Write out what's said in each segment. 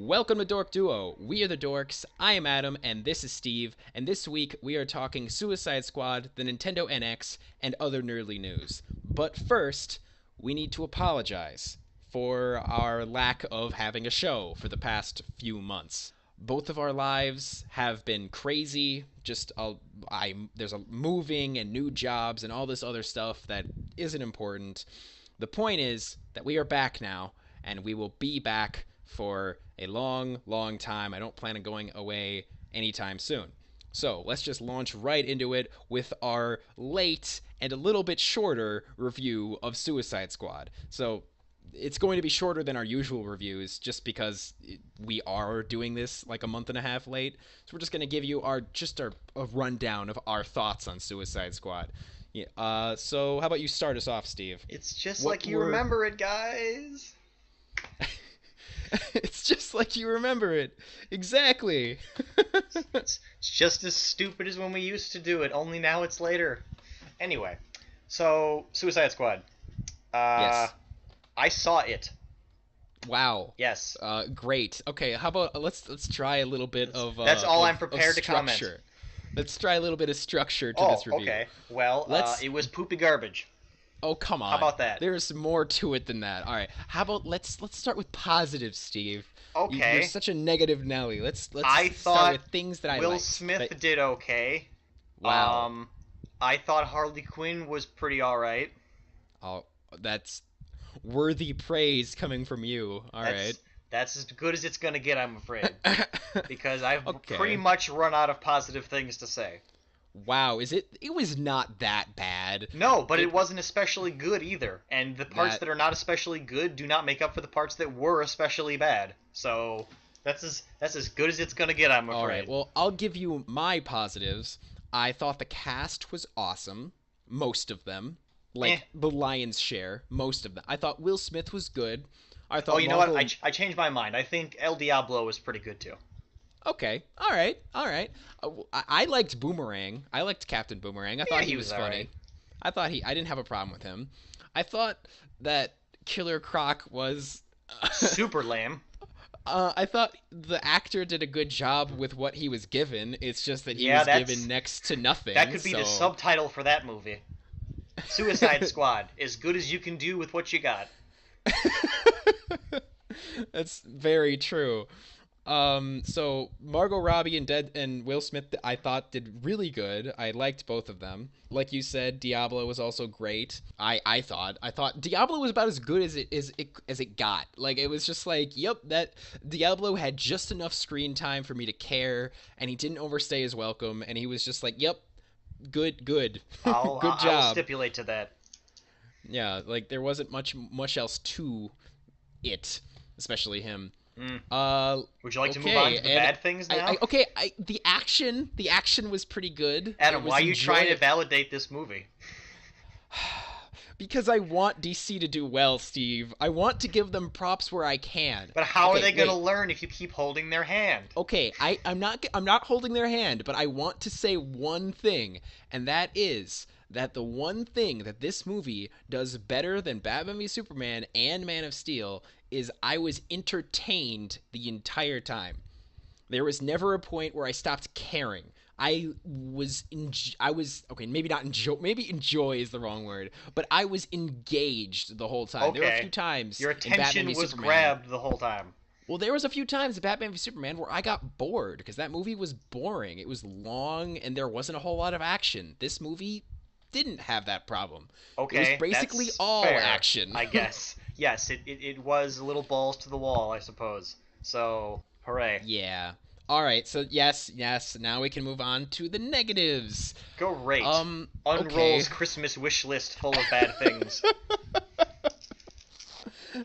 Welcome to DorkDuo. We are the Dorks. I am Adam, and this is Steve. And this week we are talking Suicide Squad, the Nintendo NX, and other nerdly news. But first, we need to apologize for our lack of having a show for the past few months. Both of our lives have been crazy. There's a moving and new jobs and all this other stuff that isn't important. The point is that we are back now, and we will be back for a long, long time. I don't plan on going away anytime soon. So let's just launch right into it with our late and a little bit shorter review of Suicide Squad. So it's going to be shorter than our usual reviews just because we are doing this like a month and a half late. So we're just going to give you a rundown of our thoughts on Suicide Squad. Yeah, so how about you start us off, Steve? It's just like you remember it, guys. It's just like you remember it. Exactly. It's just as stupid as when we used to do it, only now it's later. Anyway, so Suicide Squad. Yes. I saw it. Wow. Yes. Great. Okay, how about let's try a little bit of That's all I'm prepared to comment. Let's try a little bit of structure to this review. Okay. Well, it was poopy garbage. Oh, come on. How about that? There's more to it than that. All right. How about let's start with positives, Steve. Okay. You're such a negative Nelly. Let's I start with things that I liked. Will Smith did okay. Wow. I thought Harley Quinn was pretty all right. Oh, that's worthy praise coming from you. All right. That's as good as it's gonna get, I'm afraid, because I've pretty much run out of positive things to say. Wow, it was not that bad. No, but it wasn't especially good either. And the parts that are not especially good do not make up for the parts that were especially bad. So that's as good as it's going to get, I'm afraid. All right, well, I'll give you my positives. I thought the cast was awesome. Most of them. The lion's share. Most of them. I thought Will Smith was good. I thought know what? I changed my mind. I think El Diablo was pretty good too. Okay. All right. I liked Boomerang. I liked Captain Boomerang. I thought he was funny. Right. I didn't have a problem with him. I thought that Killer Croc was super lame. I thought the actor did a good job with what he was given. It's just that he was given next to nothing. That could be the subtitle for that movie. Suicide Squad. As good as you can do with what you got. That's very true. So Margot Robbie and Will Smith, I thought did really good. I liked both of them. Like you said, Diablo was also great. I thought Diablo was about as good as it got. Like, it was just like, yep, that Diablo had just enough screen time for me to care, and he didn't overstay his welcome, and he was just like, yep, good, good job. I'll stipulate to that. Yeah, like there wasn't much else to it, especially him. Would you like to move on to the bad things now? The action was pretty good. Adam, why are you trying to validate this movie? Because I want DC to do well, Steve. I want to give them props where I can. But how are they going to learn if you keep holding their hand? Okay, I'm not holding their hand, but I want to say one thing, and that is that the one thing that this movie does better than Batman v Superman and Man of Steel is I was entertained the entire time. There was never a point where I stopped caring. Maybe not enjoy. Maybe enjoy is the wrong word, but I was engaged the whole time. Okay. There were a few times your attention was grabbed the whole time. Well, there was a few times in Batman v Superman where I got bored because that movie was boring. It was long and there wasn't a whole lot of action. This movie didn't have that problem. Okay, it was basically all fair, action. I guess. Yes, it was a little balls to the wall, I suppose. So, hooray. Yeah. All right. So yes. Now we can move on to the negatives. Great. Unroll's okay. Christmas wish list full of bad things.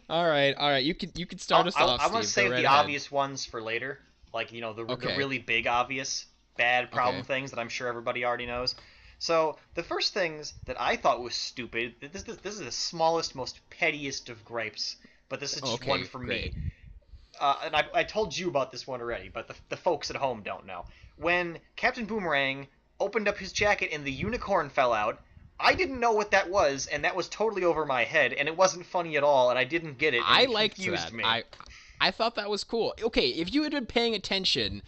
All right. You can start us off. I'm gonna save the obvious ones for later. Like, the really big obvious bad problem things that I'm sure everybody already knows. So the first things that I thought was stupid. This is the smallest, most pettiest of gripes, but this is just one for me. And I told you about this one already, but the folks at home don't know. When Captain Boomerang opened up his jacket and the unicorn fell out, I didn't know what that was, and that was totally over my head, and it wasn't funny at all, and I didn't get it. And I it liked confused that. me. I thought that was cool. Okay, if you had been paying attention,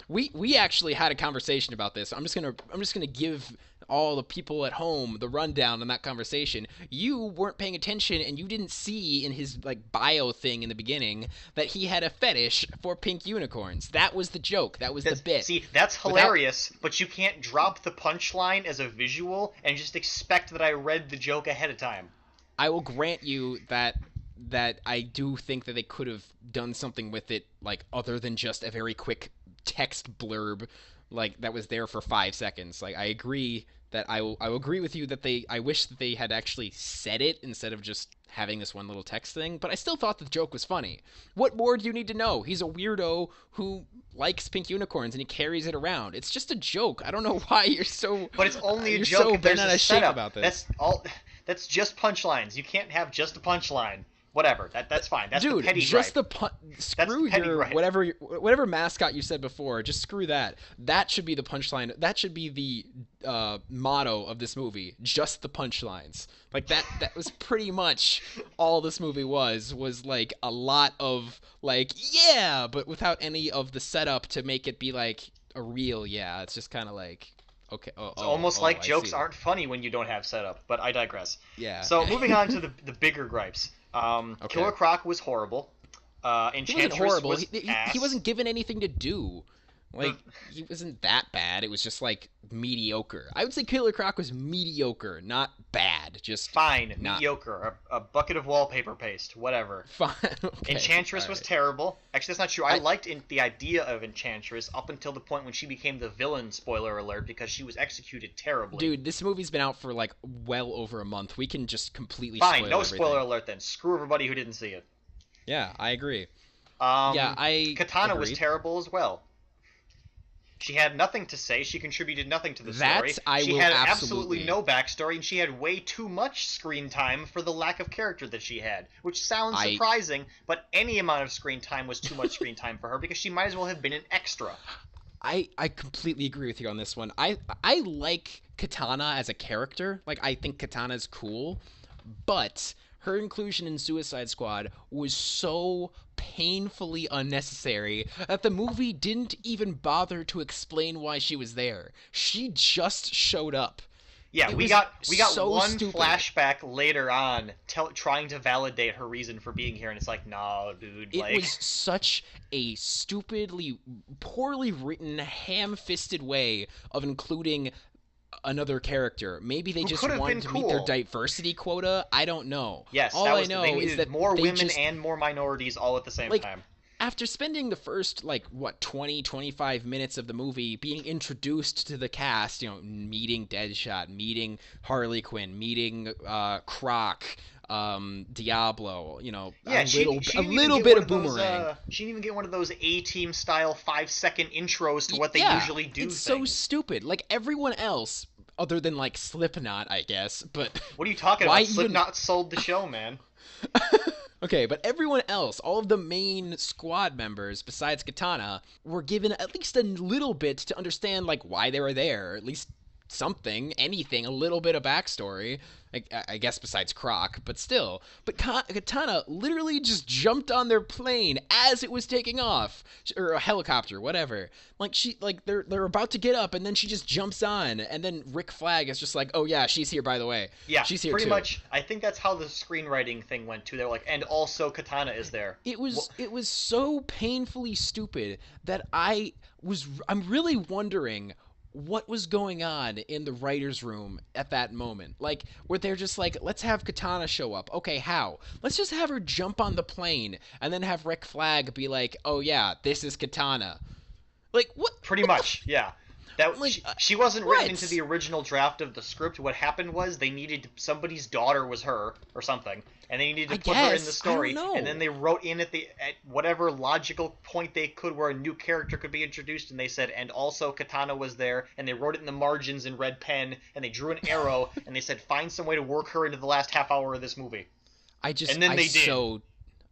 we actually had a conversation about this. I'm just gonna give all the people at home the rundown on that conversation. You weren't paying attention and you didn't see in his like bio thing in the beginning that he had a fetish for pink unicorns. That was the joke. That was the bit. See, that's hilarious, but you can't drop the punchline as a visual and just expect that I read the joke ahead of time. I will grant you that I do think that they could have done something with it, like other than just a very quick text blurb, like that was there for 5 seconds. Like I agree that I will agree with you that I wish that they had actually said it instead of just having this one little text thing. But I still thought the joke was funny. What more do you need to know? He's a weirdo who likes pink unicorns and he carries it around. It's just a joke. I don't know why you're so. But it's only a you're joke. so If there's bent a out of shape setup. about this. That's all. That's just punchlines. You can't have just a punchline. Whatever. That's fine. That's Dude, the petty just gripe. screw your gripe. whatever mascot you said before. Just screw that. That should be the punchline. That should be the motto of this movie. Just the punchlines. Like that was pretty much all this movie was like a lot of like yeah, but without any of the setup to make it be like a real yeah. It's just kind of like okay. It's almost like I jokes see. aren't funny when you don't have setup, but I digress. Yeah. So moving on to the bigger gripes. Okay. Killer Croc was horrible. He wasn't Enchantress horrible. was He ass. wasn't given anything to do. Like he wasn't that bad. It was just like mediocre. I would say Killer Croc was mediocre, not bad. Just fine, not... mediocre. A bucket of wallpaper paste, whatever. fine. Okay. Enchantress All was right. terrible. Actually, that's not true. I liked the idea of Enchantress up until the point when she became the villain. Spoiler alert, because she was executed terribly. Dude, this movie's been out for like well over a month. We can just completely fine, spoil no everything. spoiler alert then. Screw everybody who didn't see it. Yeah, I agree. Katana was agreed. terrible as well. She had nothing to say. She contributed nothing to the That story. She will had absolutely no backstory, and she had way too much screen time for the lack of character that she had, which sounds surprising, but any amount of screen time was too much screen time for her because she might as well have been an extra. I completely agree with you on this one. I like Katana as a character. Like I think Katana's cool, but her inclusion in Suicide Squad was so painfully unnecessary that the movie didn't even bother to explain why she was there. She just showed up. Yeah, we got so one stupid. flashback later on trying to validate her reason for being here, and it's like, nah, dude. It was such a stupidly, poorly written, ham-fisted way of including another character. Maybe they just wanted to meet their diversity quota. I don't know. Yes, all I know they is that more they women just, and more minorities all at the same time. After spending the first 25 minutes of the movie being introduced to the cast, meeting Deadshot, meeting Harley Quinn, meeting Croc, Diablo, a little bit of Boomerang. She didn't even get one of those A-Team style 5-second intros to what they usually do. It's so stupid. Like everyone else, other than like Slipknot, I guess. But what are you talking about? Slipknot sold the show, man. Okay, but everyone else, all of the main squad members besides Katana, were given at least a little bit to understand why they were there, at least something, anything, a little bit of backstory. I guess besides Croc, but still. But Katana literally just jumped on their plane as it was taking off, or a helicopter, whatever. They're about to get up, and then she just jumps on, and then Rick Flag is just like, "Oh yeah, she's here, by the way." Yeah, she's here pretty too. muI'm I think that's how the screenwriting thing went too. They're like, and also Katana is there. It was so painfully stupid that I'm really wondering what was going on in the writer's room at that moment. Where they're just like, let's have Katana show up. Okay, how? Let's just have her jump on the plane and then have Rick Flag be like, oh yeah, this is Katana. What? Pretty much, yeah. She wasn't written into the original draft of the script. What happened was they needed somebody's daughter was her or something, and they needed to put her in the story. And then they wrote in at whatever logical point they could where a new character could be introduced, and they said, and also Katana was there, and they wrote it in the margins in red pen, and they drew an arrow, and they said, find some way to work her into the last half hour of this movie. And then they did.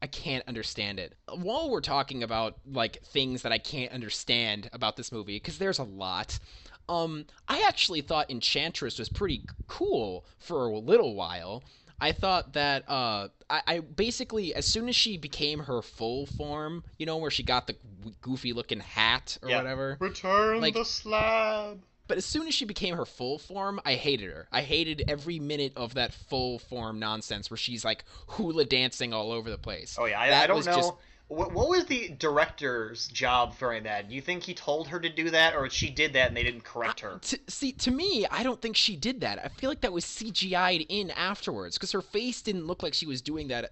I can't understand it. While we're talking about things that I can't understand about this movie, because there's a lot, I actually thought Enchantress was pretty cool for a little while. I thought that I basically, as soon as she became her full form, where she got the goofy looking hat or Yeah. whatever, Return like, the slab. but as soon as she became her full form, I hated her. I hated every minute of that full form nonsense where she's like hula dancing all over the place. Oh yeah, I That don't was just know. What was the director's job during that? Do you think he told her to do that, or she did that and they didn't correct her? see, to me, I don't think she did that. I feel like that was CGI'd in afterwards because her face didn't look like she was doing that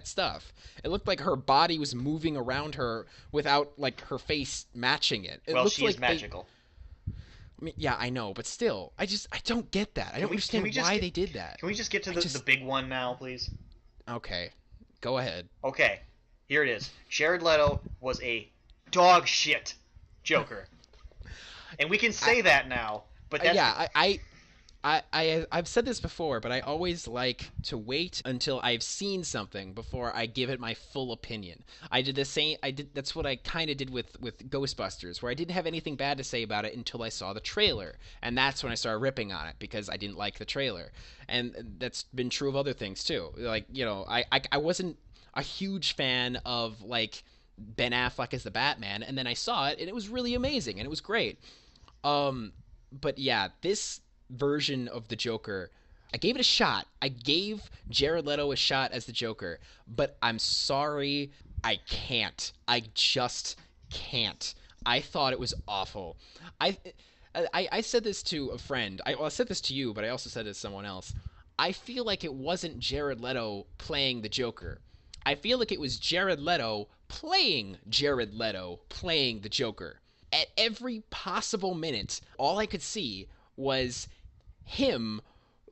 stuff. It looked like her body was moving around her without like her face matching it. It Well, looked she is like magical. I mean, yeah, I know, but still, I don't get that. I don't understand why they did that. Can we just get to the big one now, please? Okay, go ahead. Okay, here it is. Jared Leto was a dog shit Joker, and we can say that now. But that's yeah, I've said this before, but I always like to wait until I've seen something before I give it my full opinion. I did the same. That's what I kind of did with Ghostbusters, where I didn't have anything bad to say about it until I saw the trailer, and that's when I started ripping on it because I didn't like the trailer, and that's been true of other things too. Like I wasn't a huge fan of like Ben Affleck as the Batman, and then I saw it, and it was really amazing, and it was great. But yeah, this version of the Joker, I gave it a shot. I gave Jared Leto a shot as the Joker, but I'm sorry, I can't. I just can't. I thought it was awful. I I said this to a friend. I said this to you, but I also said it to someone else. I feel like it wasn't Jared Leto playing the Joker. I feel like it was Jared Leto playing the Joker. At every possible minute, all I could see was him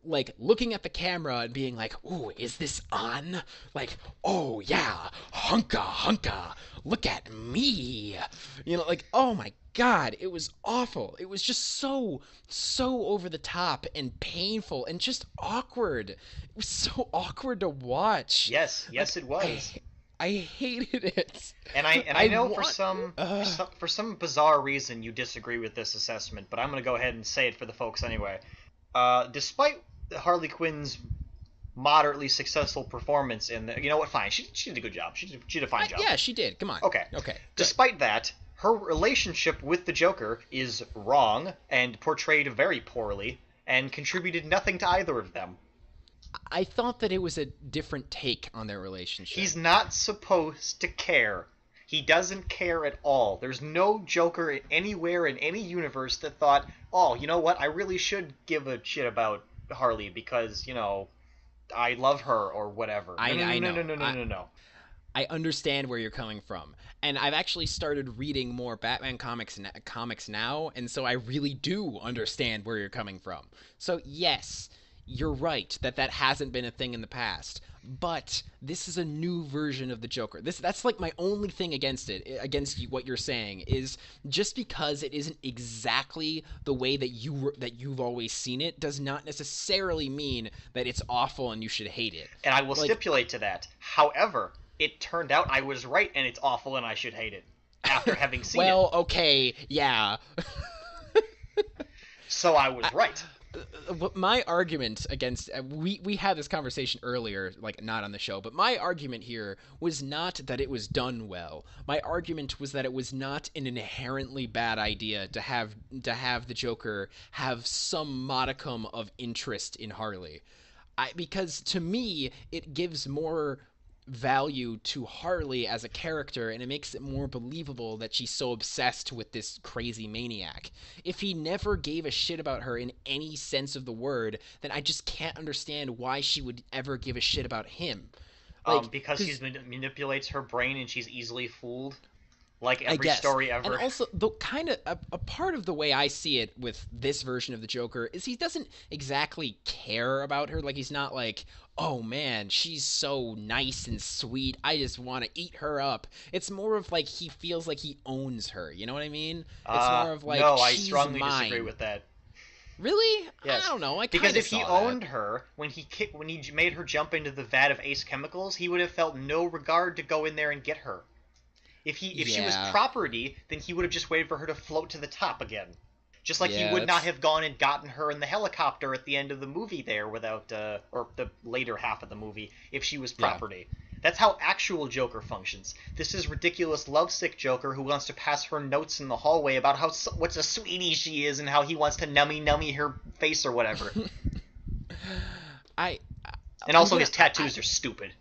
like looking at the camera and being like, "Ooh, is this on? Like, oh yeah, hunka, look at me." Like, oh my god, it was awful. It was just so over the top and painful and just awkward. It was so awkward to watch. Yes, Like, it was. I hated it. And I know uh, for some bizarre reason you disagree with this assessment, but I'm gonna go ahead and say it for the folks anyway. Despite Harley Quinn's moderately successful performance in the, you know what? Fine, she did a good job. She did a fine job. Yeah, she did. Come on. Okay. Okay. Despite that, her relationship with the Joker is wrong and portrayed very poorly, and contributed nothing to either of them. I thought that it was a different take on their relationship. He's not supposed to care. He doesn't care at all. There's no Joker anywhere in any universe that thought, oh, you know what? I really should give a shit about Harley because, I love her or whatever. I know. No. I understand where you're coming from, and I've actually started reading more Batman comics now, and so I really do understand where you're coming from. So yes, you're right that hasn't been a thing in the past, but this is a new version of the Joker. That's like my only thing against what you're saying is just because it isn't exactly the way that you've always seen it does not necessarily mean that it's awful and you should hate it. And I will stipulate to that. However, it turned out I was right and it's awful and I should hate it after having seen it. Well, okay, yeah. So I was right. My argument against we had this conversation earlier, like not on the show, but my argument here was not that it was done well. My argument was that it was not an inherently bad idea to have the Joker have some modicum of interest in Harley. Because to me it gives more value to Harley as a character, and it makes it more believable that she's so obsessed with this crazy maniac. If he never gave a shit about her in any sense of the word, then I just can't understand why she would ever give a shit about him. Because she manipulates her brain and she's easily fooled. Like every I guess. Story ever. And also, the kind of a part of the way I see it with this version of the Joker is he doesn't exactly care about her. Like, he's not like, oh man, she's so nice and sweet, I just want to eat her up. It's more of like he feels like he owns her. You know what I mean? It's more of like, no, I she's strongly mine. disagree with that. Really? Yes. I don't know. Because if he owned her, when he made her jump into the vat of Ace chemicals, he would have felt no regard to go in there and get her. If she was property, then he would have just waited for her to float to the top again. Just like he Yeah, would not that's have gone and gotten her in the helicopter at the end of the movie there without, or the later half of the movie, if she was yeah. property. That's how actual Joker functions. This is ridiculous lovesick Joker who wants to pass her notes in the hallway about how what's a sweetie she is and how he wants to nummy her face or whatever. I And also his tattoos are stupid.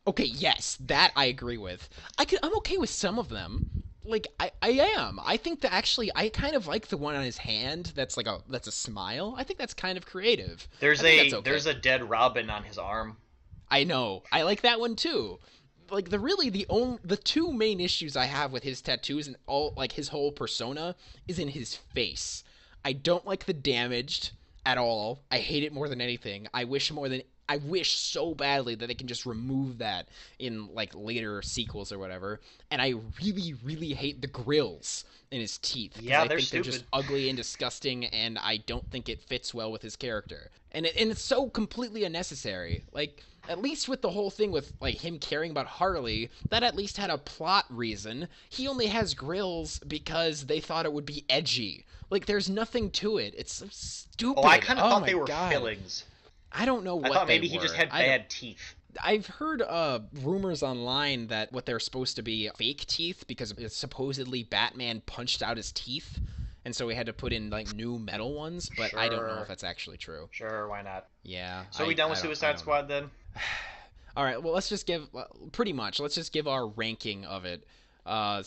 Okay, yes, that I agree with. I'm okay with some of them. Like I am. I think that actually I kind of like the one on his hand that's a smile. I think that's kind of creative. There's a dead Robin on his arm. I know. I like that one too. Like the two main issues I have with his tattoos and all like his whole persona is in his face. I don't like the damaged at all. I hate it more than anything. I wish so badly that they can just remove that in like later sequels or whatever. And I really, really hate the grills in his teeth. Yeah, I they're think stupid. They're just ugly and disgusting, and I don't think it fits well with his character. And it's so completely unnecessary. Like, at least with the whole thing with like him caring about Harley, that at least had a plot reason. He only has grills because they thought it would be edgy. Like, there's nothing to it. It's so stupid. Oh, I kind of thought they were God. fillings. I don't know what I thought maybe they he were. just had bad teeth. I've heard rumors online that what they're supposed to be fake teeth because supposedly Batman punched out his teeth, and so we had to put in like new metal ones. But Sure. I don't know if that's actually true. Sure, why not? Yeah. So are we done with Suicide Squad then? All right. Well, let's just give our ranking of it. I'm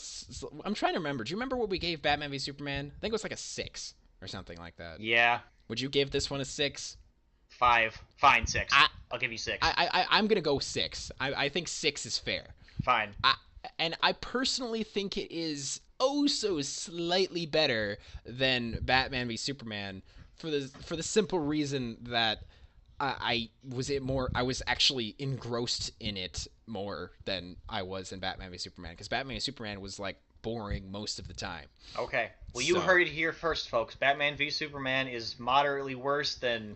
trying to remember. Do you remember what we gave Batman v Superman? I think it was like a 6 or something like that. Yeah. Would you give this one a 6? 5. Fine, 6. I'll give you 6. I'm gonna go 6. I think 6 is fair. Fine. And I personally think it is oh so slightly better than Batman v Superman for the simple reason that I was actually engrossed in it more than I was in Batman v Superman, because Batman v Superman was like boring most of the time. Okay. Well, you heard it here first, folks. Batman v Superman is moderately worse than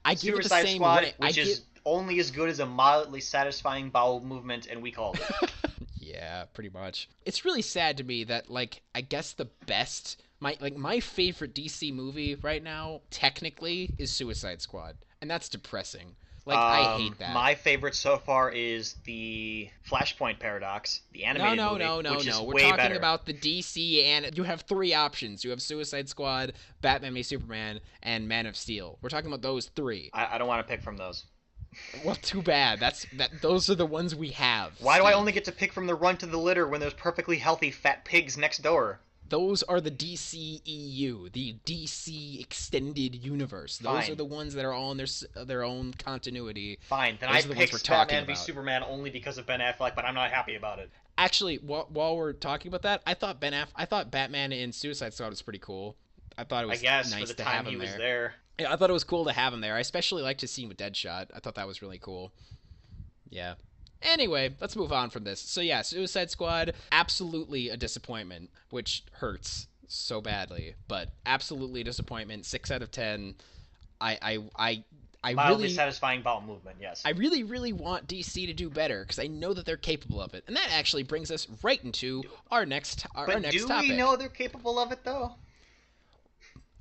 I give it the Suicide same Squad, way. which is only as good as a moderately satisfying bowel movement, and we called it. Yeah, pretty much. It's really sad to me that, like, I guess the best, my favorite DC movie right now, technically, is Suicide Squad, and that's depressing. Like, I hate that. My favorite so far is the Flashpoint Paradox, the animated movie, which is We're way talking better. about the DC, and you have 3 options. You have Suicide Squad, Batman v Superman, and Man of Steel. We're talking about those 3. I don't want to pick from those. Well, too bad. Those are the ones we have. Why do I only get to pick from the runt to the litter when there's perfectly healthy fat pigs next door? Those are the DCEU, the DC Extended Universe. Those are the ones that are all in their own continuity. Fine, then I picked Batman v Superman only because of Ben Affleck, but I'm not happy about it. Actually, while we're talking about that, I thought Batman in Suicide Squad was pretty cool. I thought it was nice for the to time have him he was there. there. Yeah, I thought it was cool to have him there. I especially liked his scene with Deadshot. I thought that was really cool. Yeah. Anyway, let's move on from this. So yeah, Suicide Squad, absolutely a disappointment, which hurts so badly, but absolutely a disappointment. 6 out of 10. I Mildly really satisfying bowel movement, yes. I really, really want DC to do better because I know that they're capable of it, and that actually brings us right into our next topic. But do we know they're capable of it though?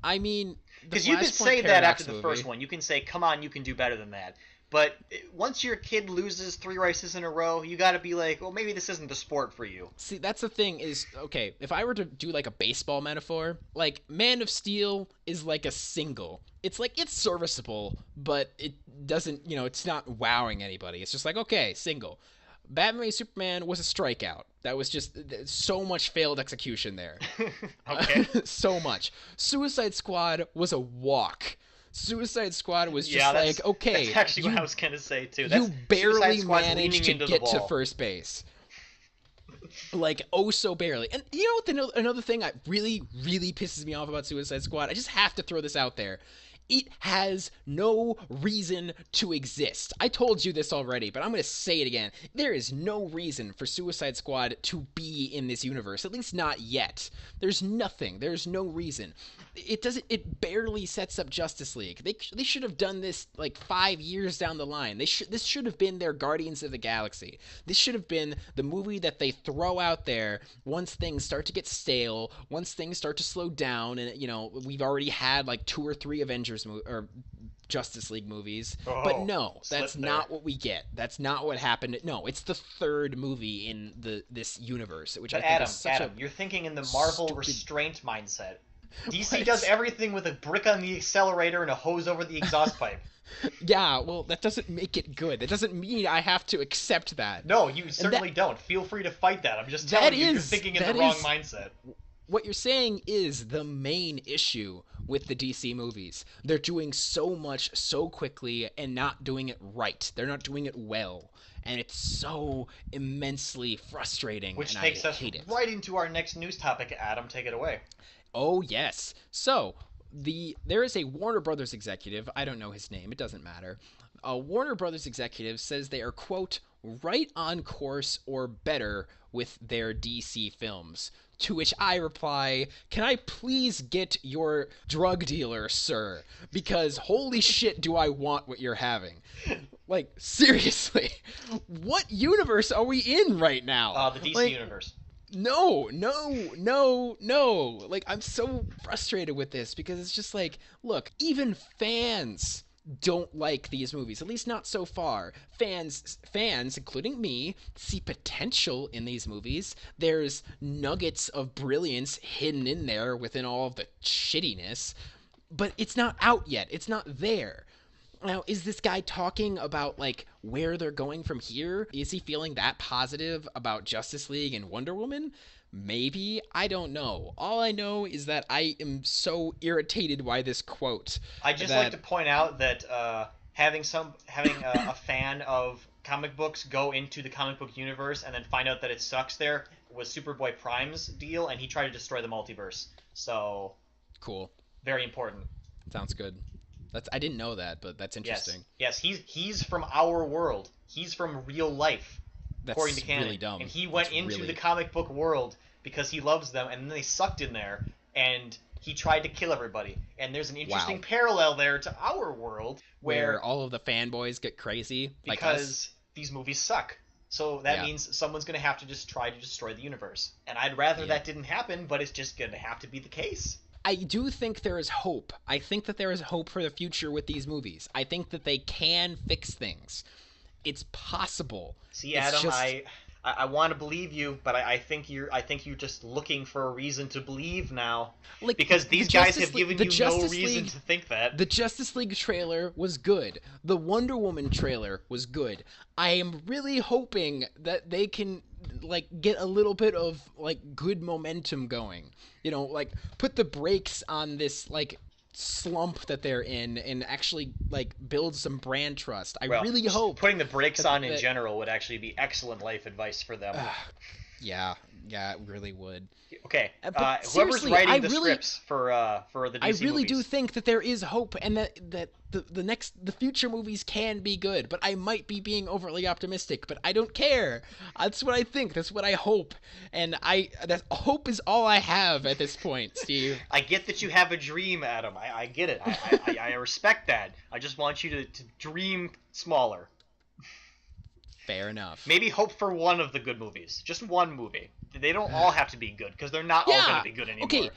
I mean, because you could say that after the first one, you can say, "Come on, you can do better than that." But once your kid loses 3 races in a row, you got to be like, well, maybe this isn't the sport for you. See, that's the thing is, okay, if I were to do like a baseball metaphor, like Man of Steel is like a single. It's like, it's serviceable, but it doesn't, it's not wowing anybody. It's just like, okay, single. Batman v Superman was a strikeout. That was just so much failed execution there. Okay. So much. Suicide Squad was a walk. Suicide Squad was just okay. That's actually what I was going to say, too. You barely managed to get to first base. Like, oh, so barely. And you know what another thing that really, really pisses me off about Suicide Squad? I just have to throw this out there. It has no reason to exist. I told you this already, but I'm going to say it again. There is no reason for Suicide Squad to be in this universe, at least not yet. There's nothing. There's no reason. it doesn't. It barely sets up Justice League. They should have done this like 5 years down the line. This should have been their Guardians of the Galaxy. This should have been the movie that they throw out there once things start to get stale, once things start to slow down, and we've already had like 2 or 3 Avengers or Justice League movies. But no, that's not what we get. That's not what happened. No, it's the third movie in this universe, which I think is such Adam, you're thinking in the Marvel restraint mindset. DC does everything with a brick on the accelerator and a hose over the exhaust pipe. Yeah, well, that doesn't make it good. That doesn't mean I have to accept that. No, you certainly don't. Feel free to fight that. I'm just telling you, you're thinking in the wrong mindset. What you're saying is the main issue with the DC movies. They're doing so much so quickly and not doing it right. They're not doing it well. And it's so immensely frustrating. Which and takes I us hate it. right into our next news topic. Adam, take it away. Oh, yes. So, there is a Warner Brothers executive. I don't know his name. It doesn't matter. A Warner Brothers executive says they are, quote, right on course or better with their DC films. To which I reply, can I please get your drug dealer, sir? Because holy shit do I want what you're having. Like, seriously. What universe are we in right now? The DC universe. No. Like, I'm so frustrated with this because it's just like, look, even fans don't like these movies, at least not so far. Fans, including me, see potential in these movies. There's nuggets of brilliance hidden in there within all of the shittiness, but it's not out yet. It's not there. Now, is this guy talking about, like, where they're going from here? Is he feeling that positive about Justice League and Wonder Woman? Maybe. I don't know. All I know is that I am so irritated by this quote. I'd just like to point out that having a fan of comic books go into the comic book universe and then find out that it sucks there was Superboy Prime's deal, and he tried to destroy the multiverse. So cool. Very important. Sounds good. I didn't know that, but that's interesting. Yes, he's from our world. He's from real life. That's according to canon. Really dumb. And he went into the comic book world because he loves them, and then they sucked in there, and he tried to kill everybody. And there's an interesting parallel there to our world where all of the fanboys get crazy because these movies suck. So that means someone's going to have to just try to destroy the universe. And I'd rather that didn't happen, but it's just going to have to be the case. I do think there is hope. I think that there is hope for the future with these movies. I think that they can fix things. It's possible. See, Adam, I want to believe you, but I think you're just looking for a reason to believe now. Like, because these guys have given you no reason to think that. The Justice League trailer was good. The Wonder Woman trailer was good. I am really hoping that they can get a little bit of good momentum going. Put the brakes on this slump that they're in and actually build some brand trust. I really hope putting the brakes on in general would actually be excellent life advice for them. Yeah, it really would. Okay, whoever's writing the scripts for the DC I really movies. do think that there is hope and that the future movies can be good, but I might be being overly optimistic, but I don't care. That's what I think. That's what I hope. And that hope is all I have at this point, Steve. I get that you have a dream, Adam. I get it. I respect that. I just want you to dream smaller. Fair enough. Maybe hope for one of the good movies. Just one movie. They don't all have to be good, because they're not all going to be good anymore. Okay,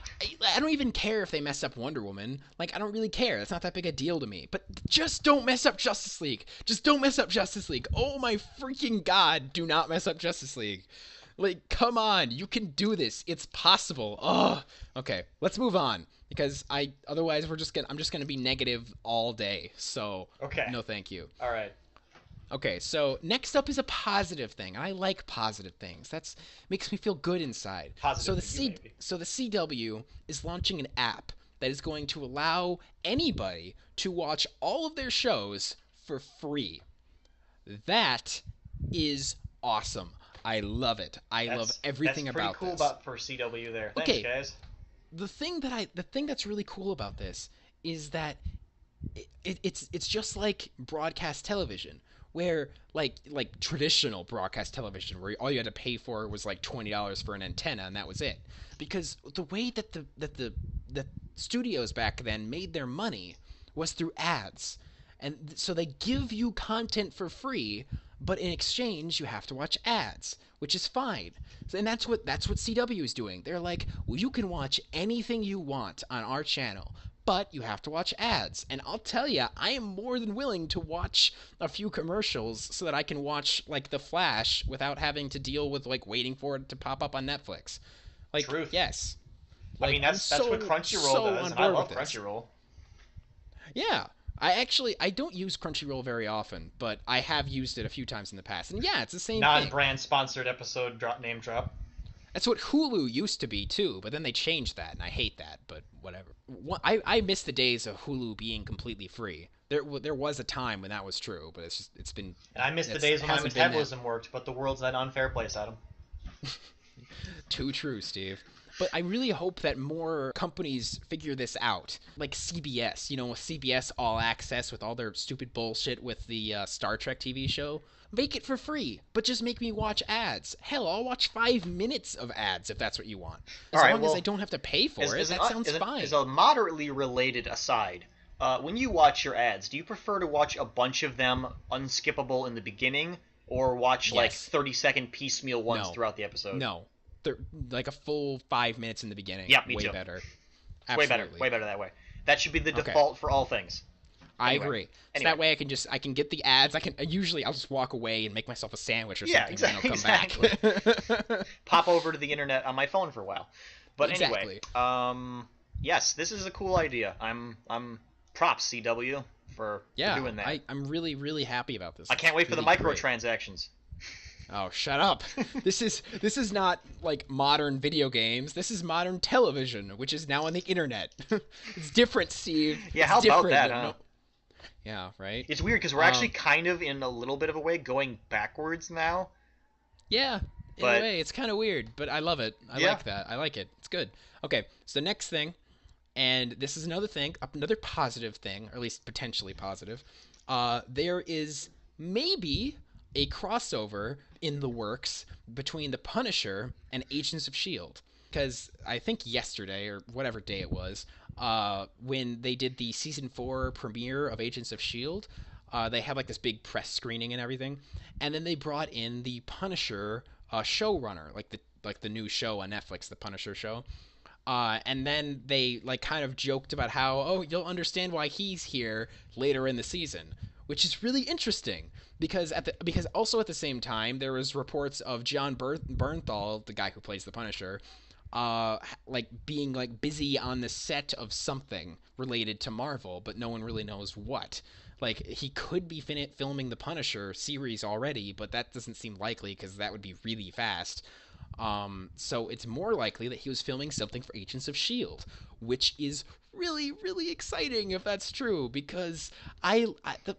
I don't even care if they mess up Wonder Woman. I don't really care. That's not that big a deal to me. But just don't mess up Justice League. Just don't mess up Justice League. Oh my freaking god, do not mess up Justice League. Come on, you can do this. It's possible. Ugh. Okay, let's move on. Because otherwise I'm just gonna be negative all day. So no thank you. All right. Okay, so next up is a positive thing. I like positive things. That makes me feel good inside. So the CW is launching an app that is going to allow anybody to watch all of their shows for free. That is awesome. I love it. I love everything about this. That's pretty cool for CW there. Thanks, guys. The thing that's really cool about this is that it's just like broadcast television. Where traditional broadcast television, where all you had to pay for was $20 for an antenna, and that was it. Because the way that the the studios back then made their money was through ads. And so they give you content for free, but in exchange you have to watch ads, which is fine. And that's what CW is doing. They're like, well, you can watch anything you want on our channel, but you have to watch ads. And I'll tell you, I am more than willing to watch a few commercials so that I can watch like The Flash without having to deal with like waiting for it to pop up on Netflix. Like, Truth. Yes. Like, I mean, that's what Crunchyroll does, and I love Crunchyroll. Yeah. I don't use Crunchyroll very often, but I have used it a few times in the past. And yeah, it's the same thing. Non-brand sponsored episode name drop. That's what Hulu used to be too, but then they changed that, and I hate that, but whatever. I miss the days of Hulu being completely free. There was a time when that was true, but it's been... And I miss the days when my metabolism worked, but the world's an unfair place, Adam. Too true, Steve. But I really hope that more companies figure this out. Like CBS, CBS All Access with all their stupid bullshit with the Star Trek TV show. Make it for free, but just make me watch ads. Hell, I'll watch 5 minutes of ads if that's what you want. As long as I don't have to pay for it, that sounds fine. As a moderately related aside, when you watch your ads, do you prefer to watch a bunch of them unskippable in the beginning, or watch like 30-second piecemeal ones throughout the episode? No. Like a full 5 minutes in the beginning. Yeah, me way too. Better. Absolutely. Way better that way. That should be the default for all things. Anyway, I agree. So that way I can get the ads. I'll just walk away and make myself a sandwich or something. Yeah, exactly. And then I'll come back. Pop over to the internet on my phone for a while. But anyway, yes, this is a cool idea. I'm props CW for doing that. I'm really, really happy about this. I can't wait for the microtransactions. Oh, shut up. This is not like modern video games. This is modern television, which is now on the internet. It's different, Steve. Yeah, how about that, huh? No... Yeah, right? It's weird because we're actually kind of in a little bit of a way going backwards now. Yeah, in a way. It's kind of weird, but I love it. I like that. I like it. It's good. Okay, so next thing, and this is another positive thing, or at least potentially positive. There is maybe a crossover in the works between The Punisher and Agents of S.H.I.E.L.D. Because I think yesterday, or whatever day it was, when they did the Season 4 premiere of Agents of S.H.I.E.L.D., they had like this big press screening and everything. And then they brought in the Punisher showrunner, like the new show on Netflix, The Punisher show. And then they like kind of joked about how, you'll understand why he's here later in the season, which is really interesting. Because also at the same time there was reports of John Bernthal, the guy who plays the Punisher, being like busy on the set of something related to Marvel, but no one really knows what. Like he could be filming the Punisher series already, but that doesn't seem likely because that would be really fast. So it's more likely that he was filming something for Agents of S.H.I.E.L.D., which is really, really exciting if that's true, because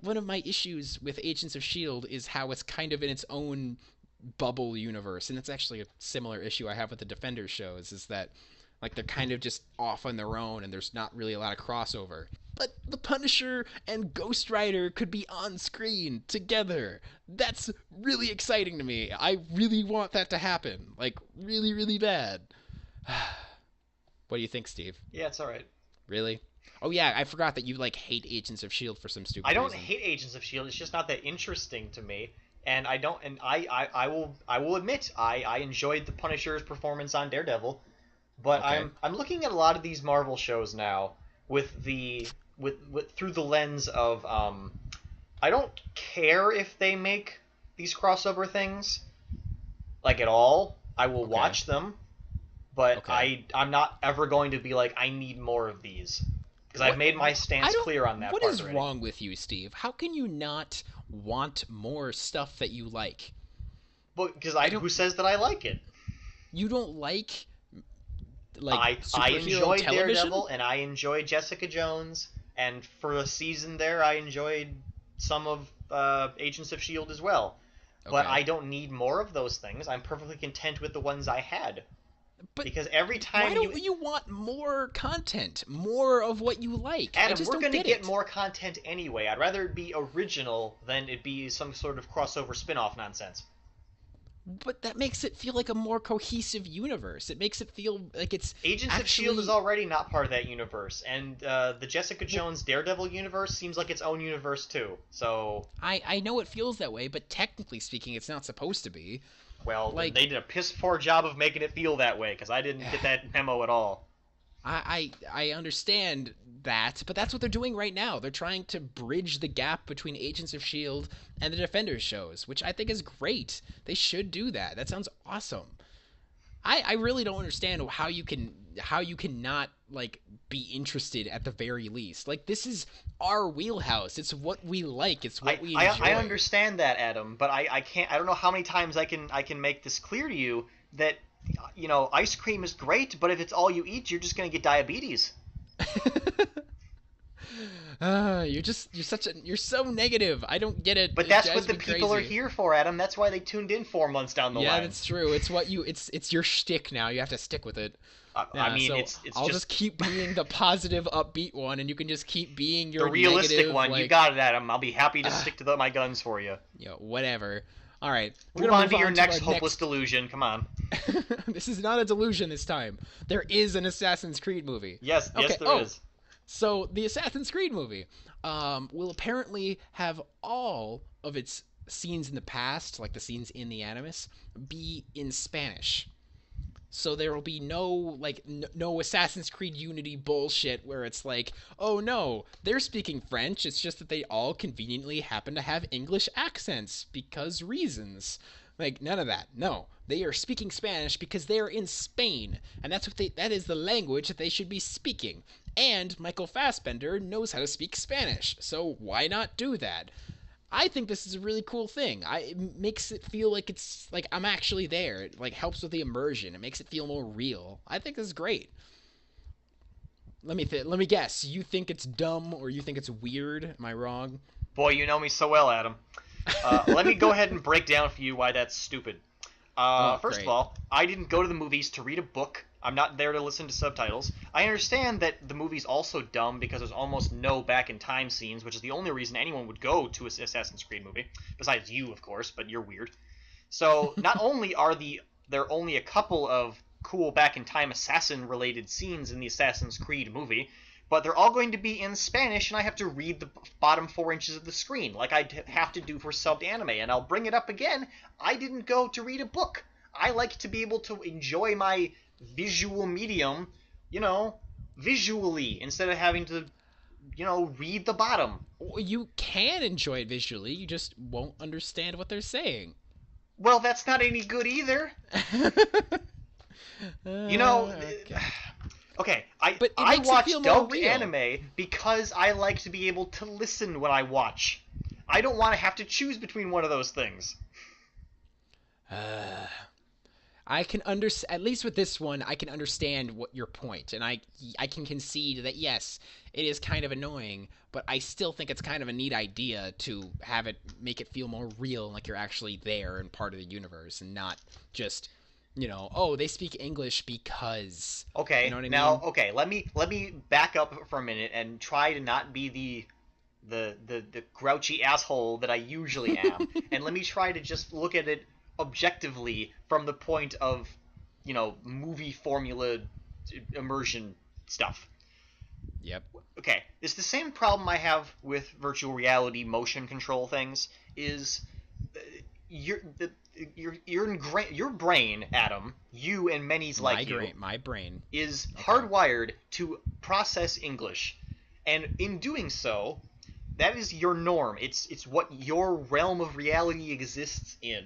one of my issues with Agents of S.H.I.E.L.D. is how it's kind of in its own bubble universe, and it's actually a similar issue I have with the Defenders shows, is that like they're kind of just off on their own and there's not really a lot of crossover. But the Punisher and Ghost Rider could be on screen together. That's really exciting to me. I really want that to happen. Like, really, really bad. What do you think, Steve? Yeah, it's alright. Really? Oh yeah, I forgot that you like hate Agents of S.H.I.E.L.D. for some stupid reason. I don't reason. hate Agents of S.H.I.E.L.D., it's just not that interesting to me. And I will admit, I enjoyed the Punisher's performance on Daredevil. But okay. I'm looking at a lot of these Marvel shows now with through the lens of I don't care if they make these crossover things like at all. I will watch them, but I'm not ever going to be like, I need more of these, because I've made my stance clear on that. What part is already. Wrong with you, Steve? How can you not want more stuff that you like? Well, because who says that I like it? You don't like I enjoyed television? Daredevil, and I enjoyed Jessica Jones, and for a season there I enjoyed some of Agents of S.H.I.E.L.D. as well. But I don't need more of those things. I'm perfectly content with the ones I had. But because every time why don't you want more content, more of what you like? Adam, we're going to get more content anyway. I'd rather it be original than it be some sort of crossover spin-off nonsense. But that makes it feel like a more cohesive universe. It makes it feel like it's Agents of actually. S.H.I.E.L.D. is already not part of that universe, and the Jessica Jones Daredevil universe seems like its own universe too. So, I know it feels that way, but technically speaking, it's not supposed to be. well, then Like, they did a piss poor job of making it feel that way because I didn't get that memo at all. I understand that, but that's what they're doing right now. They're trying to bridge the gap between Agents of S.H.I.E.L.D. and the Defenders shows, which I think is great. They should do that. That sounds awesome. I really don't understand how you cannot like be interested at the very least. Like, this is our wheelhouse. It's what we like. It's what we enjoy. I understand that, Adam, but I can't. I don't know how many times I can make this clear to you that ice cream is great, but if it's all you eat, you're just gonna get diabetes. You're so negative. I don't get it. But It that's what drives the me people are crazy. here for, Adam. That's why they tuned in 4 months down the Yeah, line. that's true. It's your shtick now. You have to stick with it. I Yeah, mean, so it's I'll just just keep being the positive, upbeat one, and you can just keep being the your realistic negative, one. like, You got it, Adam. I'll be happy to stick to my guns for you. whatever. All right, we're Move gonna on to your next our hopeless delusion. Come on. This is not a delusion this time. There is an Assassin's Creed movie. Yes, Okay. yes, there is. So the Assassin's Creed movie will apparently have all of its scenes in the past, like the scenes in the Animus, be in Spanish. So there will be no Assassin's Creed Unity bullshit where it's like, oh no, they're speaking French. It's just that they all conveniently happen to have English accents because reasons. Like, none of that. No, they are speaking Spanish because they are in Spain, and that is the language that they should be speaking. And Michael Fassbender knows how to speak Spanish, so why not do that? I think this is a really cool thing. It makes it feel like it's like I'm actually there. It like helps with the immersion. It makes it feel more real. I think this is great. Let me guess. You think it's dumb or you think it's weird? Am I wrong? Boy, you know me so well, Adam. Let me go ahead and break down for you why that's stupid. First of Great. all, I didn't go to the movies to read a book. I'm not there to listen to subtitles. I understand that the movie's also dumb because there's almost no back in time scenes, which is the only reason anyone would go to an Assassin's Creed movie. Besides you, of course, but you're weird. So not only are there only a couple of cool back in time assassin related scenes in the Assassin's Creed movie, but they're all going to be in Spanish, and I have to read the bottom 4 inches of the screen, like I'd have to do for subbed anime. And I'll bring it up again. I didn't go to read a book. I like to be able to enjoy my visual medium, visually, instead of having to, read the bottom. You can enjoy it visually. You just won't understand what they're saying. Well, that's not any good either. You know, okay, But it I makes it watch feel more dubbed real. anime because I like to be able to listen when I watch. I don't want to have to choose between one of those things. I can understand, at least with this one, I can understand what your point, and I can concede that yes, it is kind of annoying, but I still think it's kind of a neat idea to have it make it feel more real, like you're actually there and part of the universe, and not just, oh, they speak English because. Okay, You know what I now mean? okay, let me back up for a minute and try to not be the grouchy asshole that I usually am, and let me try to just look at it objectively from the point of, movie formula immersion stuff. Yep. Okay, it's the same problem I have with virtual reality motion control things. Is your your brain, Adam, you and many's like you, My brain. is Okay. hardwired to process English, and in doing so, that is your norm. It's what your realm of reality exists in.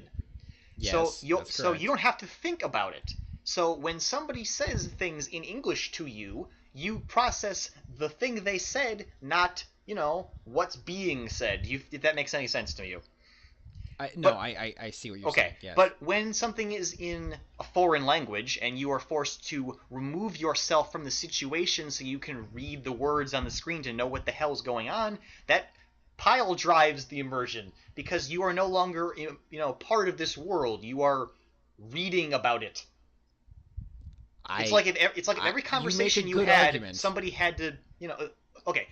Yes, that's So correct. you don't have to think about it. So when somebody says things in English to you, you process the thing they said, not, what's being said. If that makes any sense to you. I see what you're saying. Okay, Yes. but when something is in a foreign language and you are forced to remove yourself from the situation so you can read the words on the screen to know what the hell's going on, that pile drives the immersion because you are no longer, part of this world. You are reading about it. It's like if every conversation you had, argument. somebody had to, okay,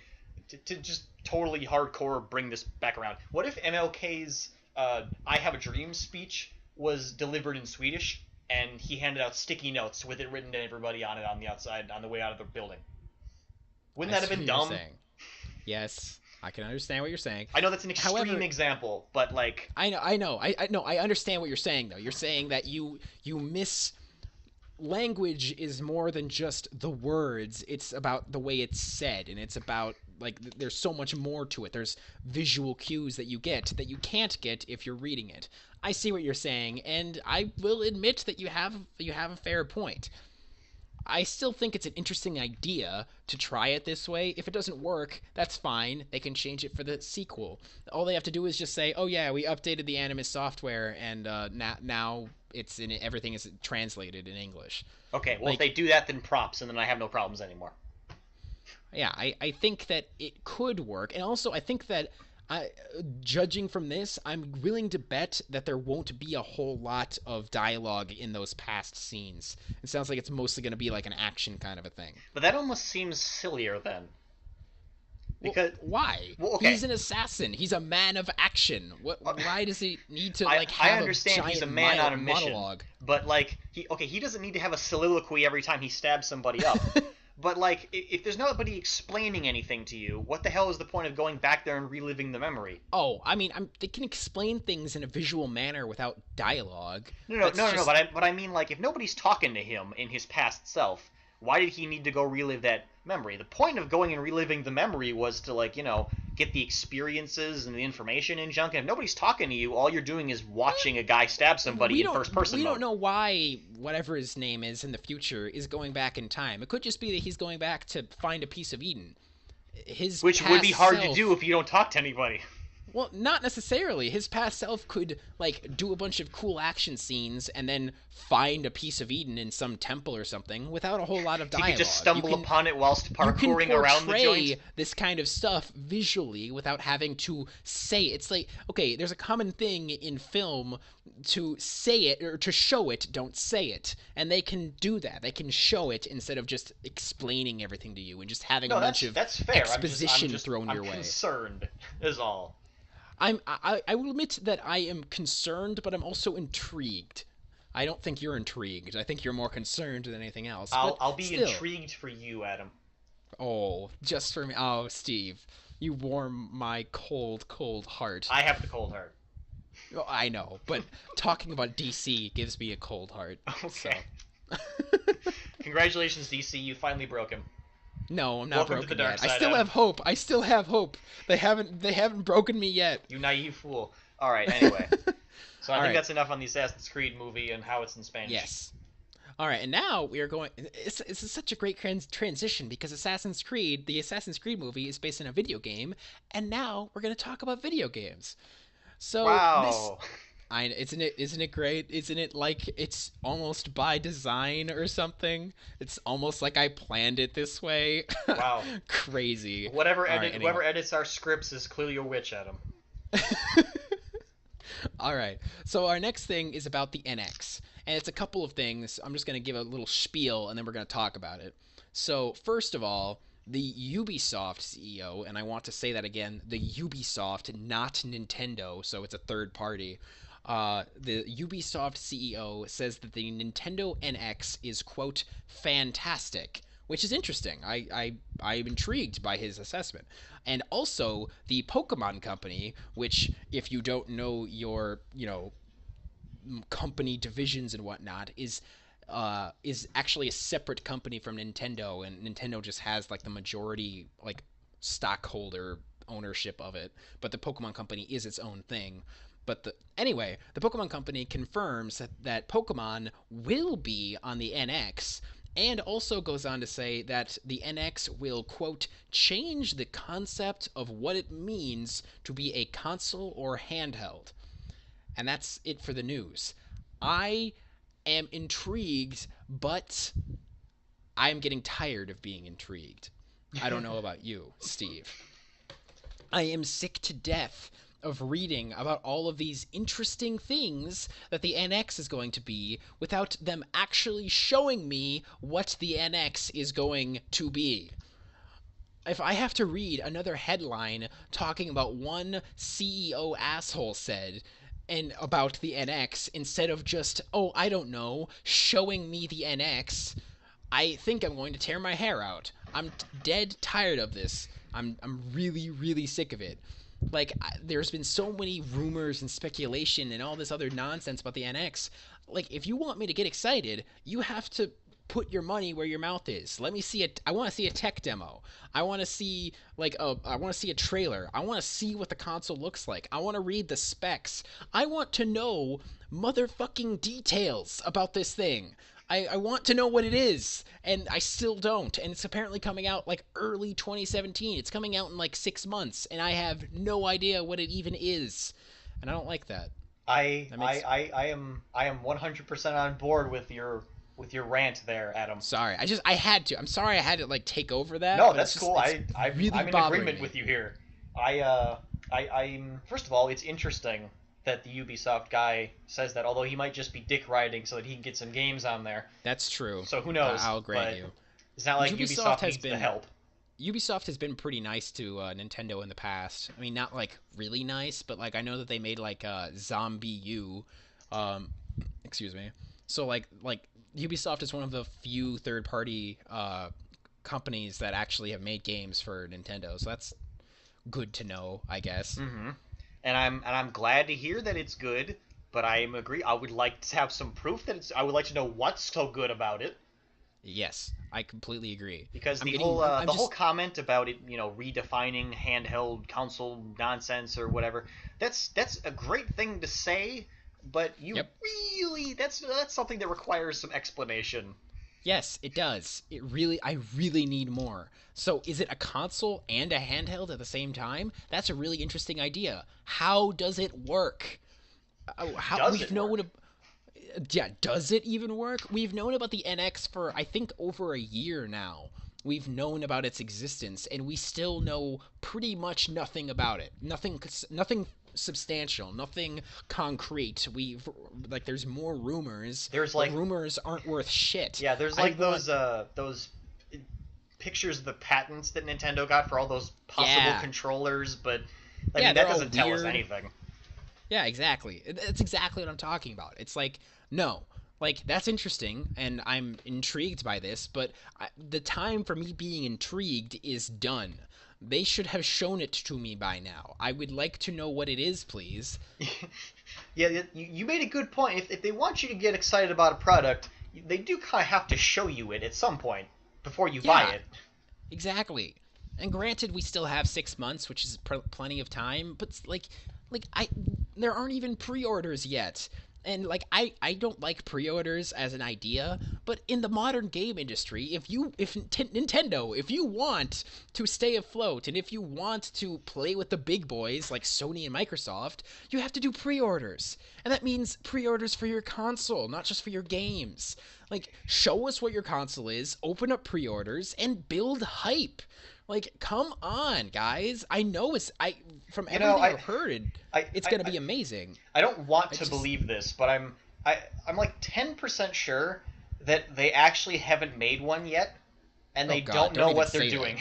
to just totally hardcore bring this back around. What if MLK's "I Have a Dream" speech was delivered in Swedish, and he handed out sticky notes with it written to everybody on it on the outside on the way out of the building. Wouldn't I that have see been what you're dumb? saying. Yes, I can understand what you're saying. I know that's an extreme However, example, but like, I understand what you're saying though. You're saying that you miss language is more than just the words. It's about the way it's said, and it's about like there's so much more to it. There's visual cues that you get that you can't get if you're reading it. I see what you're saying, and I will admit that you have a fair point. I still think it's an interesting idea to try it this way. If it doesn't work, that's fine. They can change it for the sequel. All they have to do is just say, "Oh yeah, we updated the Animus software, and now it's in everything is translated in English." okay, well, Like, if they do that, then props, and then I have no problems anymore. yeah, I think that it could work, and also I think that judging from this, I'm willing to bet that there won't be a whole lot of dialogue in those past scenes. It sounds like it's mostly going to be like an action kind of a thing. But that almost seems sillier then. Well, Because, why? well, okay, He's an assassin. He's a man of action. What? Why does he need to I, like I have understand a giant he's a man on a mission, monologue? but like he doesn't need to have a soliloquy every time he stabs somebody up. But like if there's nobody explaining anything to you, what the hell is the point of going back there and reliving the memory? Oh, I mean, they can explain things in a visual manner without dialogue. No. But I mean, like, if nobody's talking to him in his past self, why did he need to go relive that memory? The point of going and reliving the memory was to, like, get the experiences and the information and junk. And if nobody's talking to you, all you're doing is watching a guy stab somebody in first person We mode. don't know why whatever his name is in the future is going back in time. It could just be that he's going back to find a piece of Eden. Which would be hard to do if you don't talk to anybody. Well, not necessarily. His past self could, like, do a bunch of cool action scenes and then find a piece of Eden in some temple or something without a whole lot of dialogue. He could just stumble upon it whilst parkouring around the joint. This kind of stuff visually without having to say it. It's like, okay, there's a common thing in film to say it or to show it, don't say it. And they can do that. They can show it instead of just explaining everything to you and just having a bunch of that's fair. exposition thrown your way. I'm concerned, is all. I will admit that I am concerned, but I'm also intrigued. I don't think you're intrigued. I think you're more concerned than anything else. I'll be still. intrigued for you, Adam. Oh, just for me. Oh, Steve, you warm my cold, cold heart. I have the cold heart. Oh, I know, but talking about DC gives me a cold heart. Okay. So. Congratulations, DC. You finally broke him. No, I'm not Welcome broken to the dark yet. side, I still Adam. have hope. I still have hope. They haven't broken me yet. You naive fool. All right. Anyway, so I think right. that's enough on the Assassin's Creed movie and how it's in Spanish. Yes. All right, and now we are going. It's such a great transition because the Assassin's Creed movie is based on a video game, and now we're going to talk about video games. So Wow. isn't it great? Isn't it like it's almost by design or something? It's almost like I planned it this way. Wow. Crazy. Whoever Anyway. edits our scripts is clearly a witch, Adam. All right. So our next thing is about the NX. And it's a couple of things. I'm just going to give a little spiel and then we're going to talk about it. So, first of all, the Ubisoft CEO, and I want to say that again, the Ubisoft, not Nintendo, so it's a third party. The Ubisoft CEO says that the Nintendo NX is, quote, fantastic, which is interesting. I'm intrigued by his assessment. And also, the Pokemon Company, which, if you don't know your, company divisions and whatnot, is actually a separate company from Nintendo, and Nintendo just has like the majority like stockholder ownership of it, but the Pokemon Company is its own thing. But anyway, the Pokemon Company confirms that Pokemon will be on the NX, and also goes on to say that the NX will, quote, change the concept of what it means to be a console or handheld. And that's it for the news. I am intrigued, but I'm getting tired of being intrigued. I don't know about you, Steve. I am sick to death of reading about all of these interesting things that the NX is going to be without them actually showing me what the NX is going to be. If I have to read another headline talking about one CEO asshole said, and about the NX instead of just, oh, I don't know, showing me the NX. I think I'm going to tear my hair out. I'm dead tired of this. I'm really really sick of it. Like there's been so many rumors and speculation and all this other nonsense about the NX. Like if you want me to get excited, you have to put your money where your mouth is. Let me see it. I want to see a tech demo. I want to see I want to see a trailer. I want to see what the console looks like. I want to read the specs. I want to know motherfucking details about this thing. I want to know what it is, and I still don't. And it's apparently coming out like early 2017. It's coming out in like 6 months, and I have no idea what it even is, and I don't like that. I am 100% on board with your rant there, Adam. Sorry, I had to. I'm sorry I had to like take over that. No, but that's cool. really I'm in agreement with you here. I'm first of all, it's interesting that the Ubisoft guy says that, although he might just be dick riding so that he can get some games on there. That's true. So who knows? I'll grant you. It's not like Ubisoft needs the help. Ubisoft has been pretty nice to Nintendo in the past. I mean, not like really nice, but like I know that they made like Zombie U, excuse me. So like Ubisoft is one of the few third-party companies that actually have made games for Nintendo. So that's good to know, I guess. Mm-hmm. And I'm glad to hear that it's good, but I agree. I would like to have some proof that it's. I would like to know what's so good about it. Yes, I completely agree. Because the whole comment about it, redefining handheld console nonsense or whatever, that's a great thing to say, but really that's something that requires some explanation. Yes, it does. I really need more. So, is it a console and a handheld at the same time? That's a really interesting idea. How does it work? Yeah, does it even work? We've known about the NX for I think over a year now. We've known about its existence, and we still know pretty much nothing about it. Nothing substantial, nothing concrete. There's more rumors. Rumors aren't worth shit. Yeah, there's like those pictures of the patents that Nintendo got for all those possible controllers, but I mean that doesn't tell us anything. Yeah, exactly. That's exactly what I'm talking about. It's like, no, like that's interesting, and I'm intrigued by this, but the time for me being intrigued is done. They should have shown it to me by now. I would like to know what it is, please. Yeah, you made a good point. If they want you to get excited about a product, they do kind of have to show you it at some point before you buy it. Exactly. And granted, we still have 6 months, which is plenty of time, but there aren't even pre-orders yet. And I don't like pre-orders as an idea, but in the modern game industry, if Nintendo, if you want to stay afloat and if you want to play with the big boys like Sony and Microsoft, you have to do pre-orders. And that means pre-orders for your console, not just for your games. Like, show us what your console is, open up pre-orders, and build hype. Like, come on, guys. I know from everything I've heard, it's going to be amazing. I don't want to believe this, but I'm like 10% sure that they actually haven't made one yet, and they don't know what they're doing.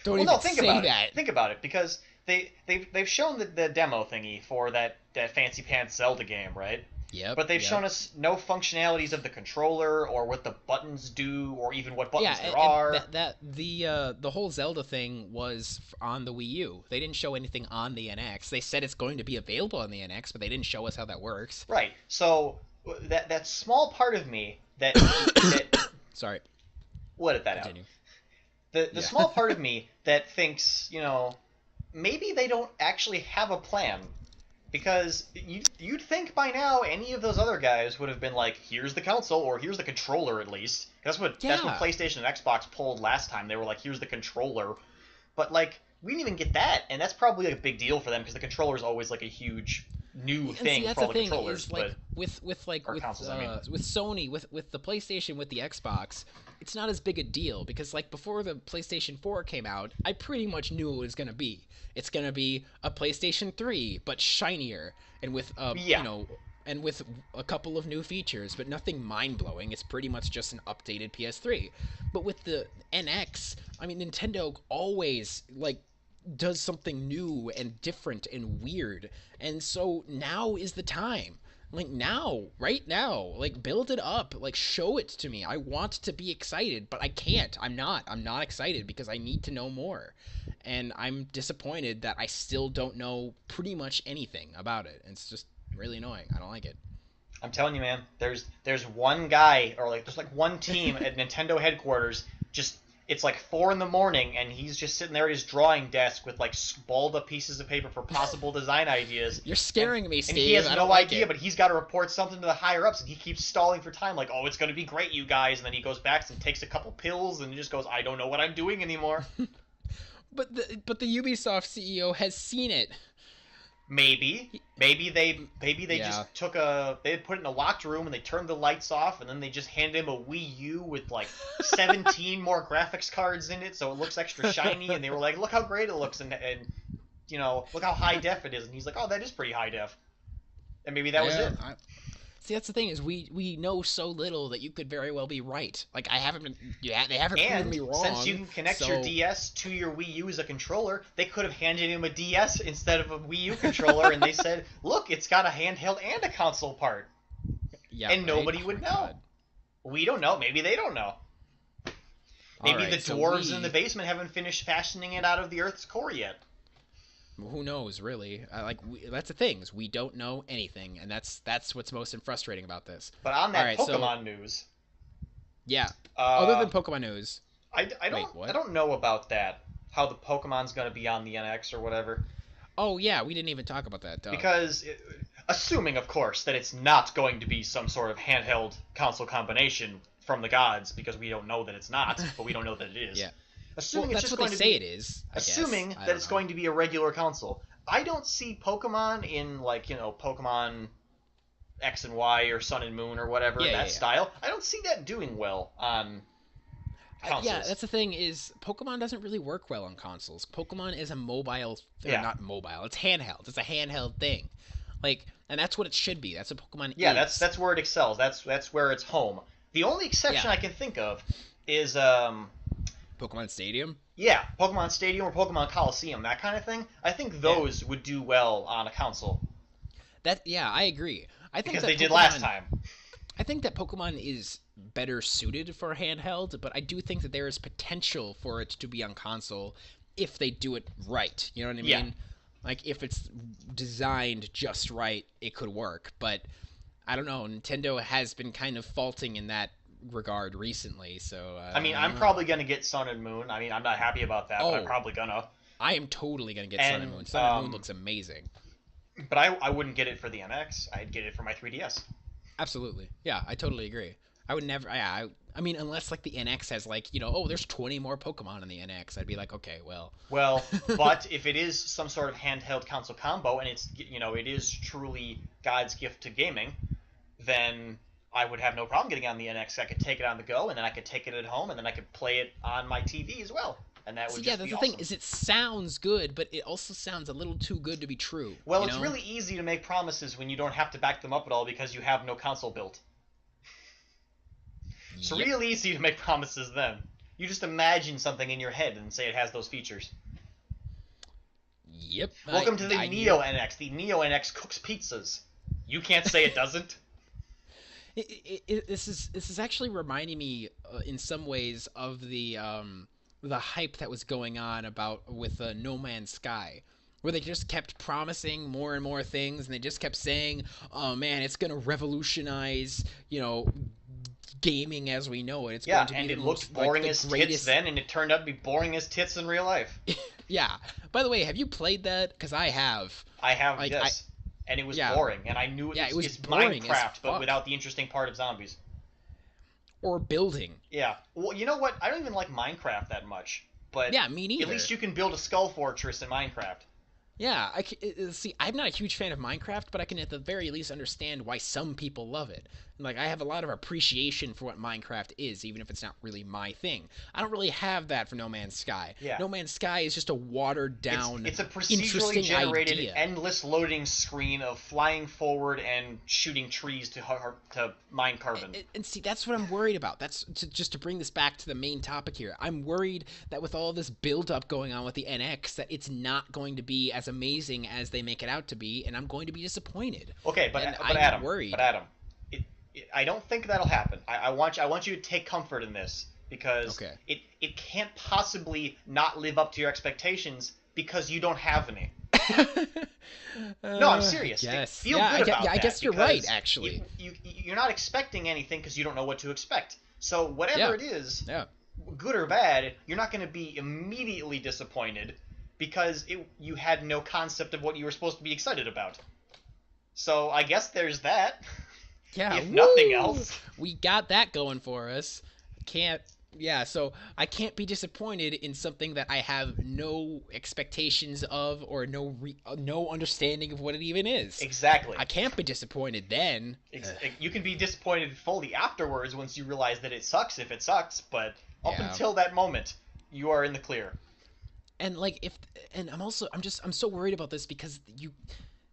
Think about it. Think about it, because they've shown the demo thingy for that fancy pants Zelda game, right? Yep. But they've shown us no functionalities of the controller or what the buttons do or even what buttons there are. The whole Zelda thing was on the Wii U. They didn't show anything on the NX. They said it's going to be available on the NX, but they didn't show us how that works. Right. So that small part of me that sorry. We'll edit that Continue. out. The small part of me that thinks, maybe they don't actually have a plan. Because you'd think by now any of those other guys would have been like, here's the console, or here's the controller at least. That's what PlayStation and Xbox pulled last time. They were like, here's the controller. But we didn't even get that, and that's probably a big deal for them because the controller is always like a huge new thing for all the controllers. With Sony, with the PlayStation, with the Xbox, it's not as big a deal because before the PlayStation 4 came out, I pretty much knew what it was gonna be. It's gonna be a PlayStation 3, but shinier and with and with a couple of new features, but nothing mind-blowing. It's pretty much just an updated PS3. But with the NX, I mean, Nintendo always does something new and different and weird. And so now is the time. Like now, right now, like build it up, like show it to me. I want to be excited, but I can't. I'm not excited because I need to know more. And I'm disappointed that I still don't know pretty much anything about it. It's just really annoying. I don't like it. I'm telling you, man. There's one guy, or like there's like one team at Nintendo headquarters. Just it's like 4 a.m. and he's just sitting there at his drawing desk with like balled up pieces of paper for possible design ideas. You're scaring me, Steve. And he has I no don't like idea, it. but he's got to report something to the higher ups, and he keeps stalling for time. Like, oh, it's gonna be great, you guys. And then he goes back and takes a couple pills, and just goes, I don't know what I'm doing anymore. But the Ubisoft CEO has seen it. Maybe they just took they put it in a locked room and they turned the lights off, and then they just handed him a Wii U with like 17 more graphics cards in it, so it looks extra shiny. And they were like, look how great it looks, and you know, look how high def it is. And he's like, oh, that is pretty high def. And maybe that was it. See, that's the thing is we know so little that you could very well be right. Like they haven't proven me wrong. Since you can connect your DS to your Wii U as a controller, they could have handed him a DS instead of a Wii U controller, and they said, "Look, it's got a handheld and a console part." Yeah, and nobody would know. God. We don't know. Maybe they don't know. Maybe the dwarves in the basement haven't finished fashioning it out of the Earth's core yet. Who knows, really? That's the thing, is we don't know anything, and that's what's most frustrating about this. But on that Pokemon news, yeah. Other than Pokemon news, I don't know about that. How the Pokemon's going to be on the NX or whatever. Oh yeah, we didn't even talk about that. Because, assuming of course that it's not going to be some sort of handheld console combination from the gods, because we don't know that it's not, but we don't know that it is. Yeah. Assuming that's it's just what going they to say be, it is. Assuming that it's going to be a regular console, I don't see Pokemon in like Pokemon X and Y or Sun and Moon or whatever style. I don't see that doing well on consoles. Yeah, that's the thing is Pokemon doesn't really work well on consoles. Pokemon is a mobile, not mobile. It's handheld. It's a handheld thing, and that's what it should be. That's what Pokemon is. Yeah, that's where it excels. That's where it's home. The only exception I can think of is Pokemon Stadium? Yeah, Pokemon Stadium or Pokemon Coliseum, that kind of thing. I think those would do well on a console. I agree. I think because they did last time. I think that Pokemon is better suited for handheld, but I do think that there is potential for it to be on console if they do it right. You know what I mean? Yeah. Like if it's designed just right, it could work. But I don't know. Nintendo has been kind of faulting in that regard recently, so I'm probably gonna get Sun and Moon. I mean, I'm not happy about that, but I'm probably gonna. I am totally gonna get Sun and Moon. Sun and Moon looks amazing. But I wouldn't get it for the NX. I'd get it for my 3DS. Absolutely. Yeah, I totally agree. I would never. I mean, unless like the NX has there's 20 more Pokemon in the NX, I'd be like, okay, well. Well, but if it is some sort of handheld console combo and it's it is truly God's gift to gaming, then I would have no problem getting on the NX. I could take it on the go, and then I could take it at home, and then I could play it on my TV as well. And that would just be awesome. The thing is, it sounds good, but it also sounds a little too good to be true. Well, it's really easy to make promises when you don't have to back them up at all because you have no console built. It's real easy to make promises then. You just imagine something in your head and say it has those features. Yep. Welcome to the Neo NX. The Neo NX cooks pizzas. You can't say it doesn't. This is actually reminding me in some ways of the hype that was going on with No Man's Sky, where they just kept promising more and more things, and they just kept saying, "Oh man, it's gonna revolutionize, gaming as we know it." It's going to be and it looked boring as tits then, and it turned out to be boring as tits in real life. Yeah. By the way, have you played that? Because I have. I have, yes. And it was boring, and I knew it was Minecraft, but without the interesting part of zombies. Or building. Yeah. Well, you know what? I don't even like Minecraft that much. But yeah, me neither. At least you can build a skull fortress in Minecraft. Yeah, see. I'm not a huge fan of Minecraft, but I can at the very least understand why some people love it. And, like, I have a lot of appreciation for what Minecraft is, even if it's not really my thing. I don't really have that for No Man's Sky. Yeah. No Man's Sky is just a watered down, It's a procedurally interesting generated, idea. endless loading screen of flying forward and shooting trees to mine carbon. And see, that's what I'm worried about. That's just to bring this back to the main topic here. I'm worried that with all this build-up going on with the NX, that it's not going to be as amazing as they make it out to be, and I'm going to be disappointed. Okay, but Adam, I don't think that'll happen. I want you to take comfort in this because it can't possibly not live up to your expectations because you don't have any. No, I'm serious. Yes. Feel good about that. I guess you're right, actually. You're not expecting anything because you don't know what to expect. So whatever it is, yeah, good or bad, you're not going to be immediately disappointed because you had no concept of what you were supposed to be excited about. So I guess there's that. Yeah, if nothing else. We got that going for us. So I can't be disappointed in something that I have no expectations of or no understanding of what it even is. Exactly. I can't be disappointed then. You can be disappointed fully afterwards once you realize that it sucks if it sucks, but up until that moment, you are in the clear. And I'm so worried about this because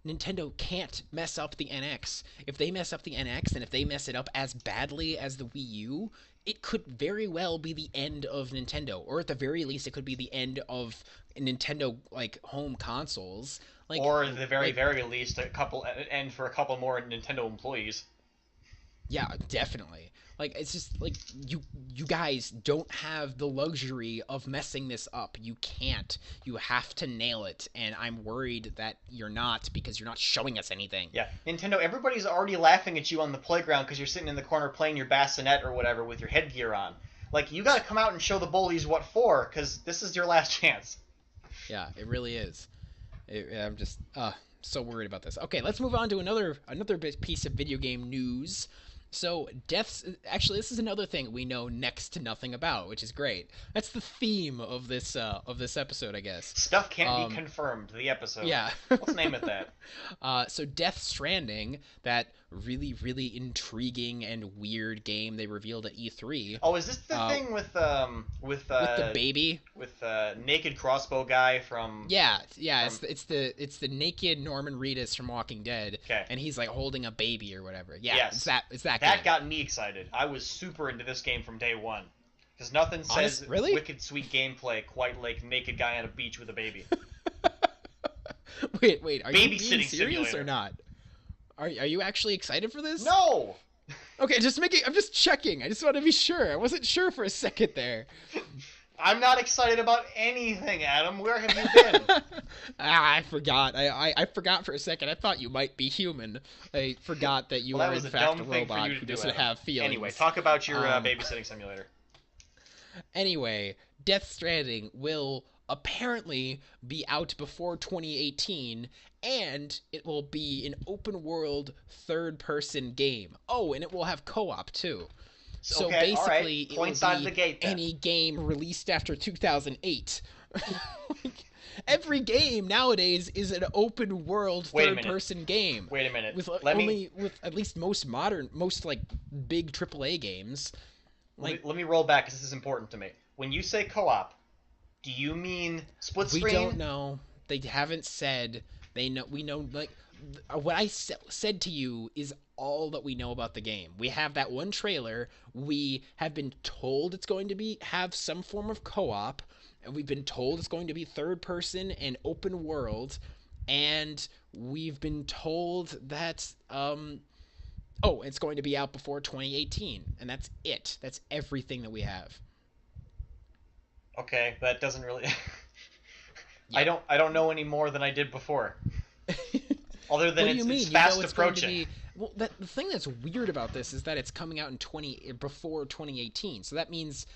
Nintendo can't mess up the NX. If they mess up the NX, and if they mess it up as badly as the Wii U, it could very well be the end of Nintendo, or at the very least, it could be the end of Nintendo home consoles. Or at the very least, end for a couple more Nintendo employees. Yeah, definitely. It's just you guys don't have the luxury of messing this up. You can't. You have to nail it, and I'm worried that you're not because you're not showing us anything. Yeah, Nintendo, everybody's already laughing at you on the playground because you're sitting in the corner playing your bassinet or whatever with your headgear on. You gotta come out and show the bullies what for, because this is your last chance. Yeah, it really is. I'm just so worried about this. Okay, let's move on to another piece of video game news. So actually, this is another thing we know next to nothing about, which is great. That's the theme of this episode, I guess. Stuff can't be confirmed. The episode. Yeah. Let's name it that. So Death Stranding, that really, really intriguing and weird game they revealed at E3. Oh, is this the thing with the baby? With naked crossbow guy from? Yeah. It's the naked Norman Reedus from Walking Dead. Okay. And he's holding a baby or whatever. Yeah. Yes. It's that. That game. got me excited. I was super into this game from day one. Because nothing says really? wicked sweet gameplay quite like naked guy on a beach with a baby. Wait, are you being serious simulator. or not? Are you actually excited for this? No! Okay, I'm just checking. I just want to be sure. I wasn't sure for a second there. I'm not excited about anything, Adam. Where have you been? I forgot. I forgot for a second. I thought you might be human. I forgot that you are in fact a robot who doesn't have feelings. Anyway, talk about your babysitting simulator. Anyway, Death Stranding will apparently be out before 2018, and it will be an open world third-person game. Oh, and it will have co-op too. So okay, basically, it will be the gate, any game released after 2008. Every game nowadays is an open world third-person game. Wait a minute. With at least most big AAA games. Let me roll back because this is important to me. When you say co-op, do you mean split screen? We don't know. They haven't said. We know what I said to you is all that we know about the game. We have that one trailer. We have been told it's going to have some form of co-op, and we've been told it's going to be third person and open world, and we've been told that it's going to be out before 2018, and that's it. That's everything that we have. Okay, that doesn't really. Yeah. I don't know any more than I did before. Other than it's fast approaching. Well, the thing that's weird about this is that it's coming out before 2018, so that means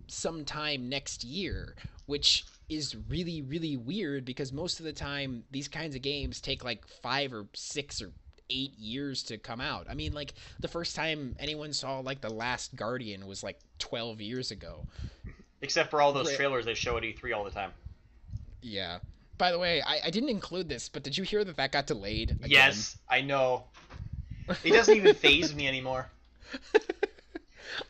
sometime next year, which is really, really weird because most of the time these kinds of games take 5 or 6 or 8 years to come out. I mean, the first time anyone saw The Last Guardian was 12 years ago. Except for all those trailers they show at E3 all the time. Yeah. By the way, I didn't include this, but did you hear that got delayed again? Yes, I know. It doesn't even faze me anymore.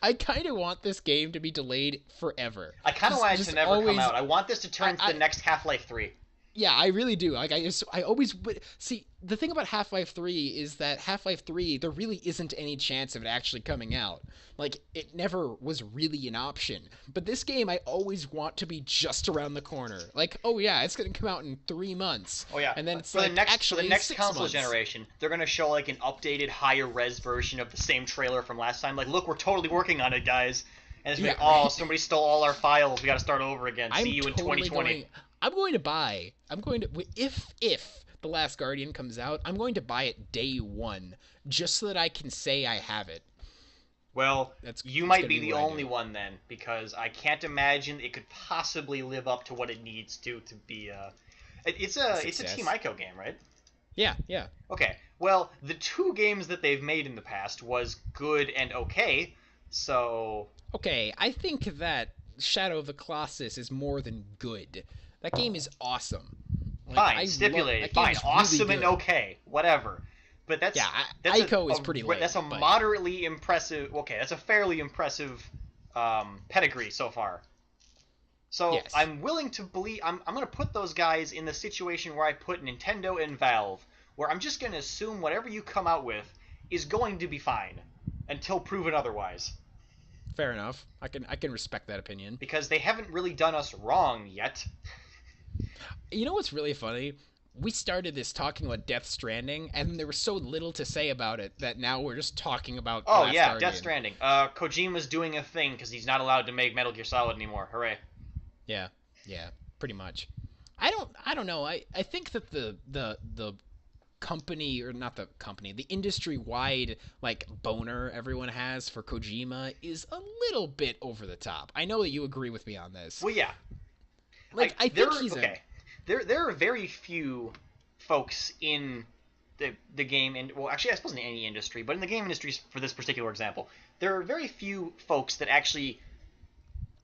I kind of want this game to be delayed forever. I kind of want it to never come out. I want this to turn into the next Half-Life 3. Yeah, I really do. Like, I always see, the thing about Half-Life 3 is that Half-Life 3, there really isn't any chance of it actually coming out. Like, it never was really an option. But this game, I always want to be just around the corner. Like, oh yeah, it's going to come out in 3 months. Oh yeah. And then it's for like, the next, actually, for the next 6 console months. generation, they're going to show like an updated, higher res version of the same trailer from last time. Like, look, we're totally working on it, guys. And it's like, oh, somebody stole all our files. We got to start over again. See you in 2020. I'm going to if The Last Guardian comes out, I'm going to buy it day one, just so that I can say I have it. Well, you might be the only one then, because I can't imagine it could possibly live up to what it needs to be it's a Team Ico game, right? Yeah. Okay. Well, the 2 games that they've made in the past was good and okay. So, okay, I think that Shadow of the Colossus is more than good. That game is awesome. Like, fine, stipulated. Fine, awesome really and okay, whatever. But that's Ico is pretty lame. That's a moderately impressive. Okay, that's a fairly impressive pedigree so far. So yes. I'm willing to believe. I'm going to put those guys in the situation where I put Nintendo and Valve, where I'm just going to assume whatever you come out with is going to be fine until proven otherwise. Fair enough. I can respect that opinion. Because they haven't really done us wrong yet. You know what's really funny? We started this talking about Death Stranding, and there was so little to say about it that now we're just talking about Last Guardian. Death Stranding. Kojima's doing a thing because he's not allowed to make Metal Gear Solid anymore. Hooray. Yeah, pretty much. I don't know. I think that the company, or not the company, the industry-wide like boner everyone has for Kojima is a little bit over the top. I know that you agree with me on this. Well, yeah. Like, I think he's okay. There are very few folks in the game, and well, actually, I suppose in any industry, but in the game industry, for this particular example, there are very few folks that actually,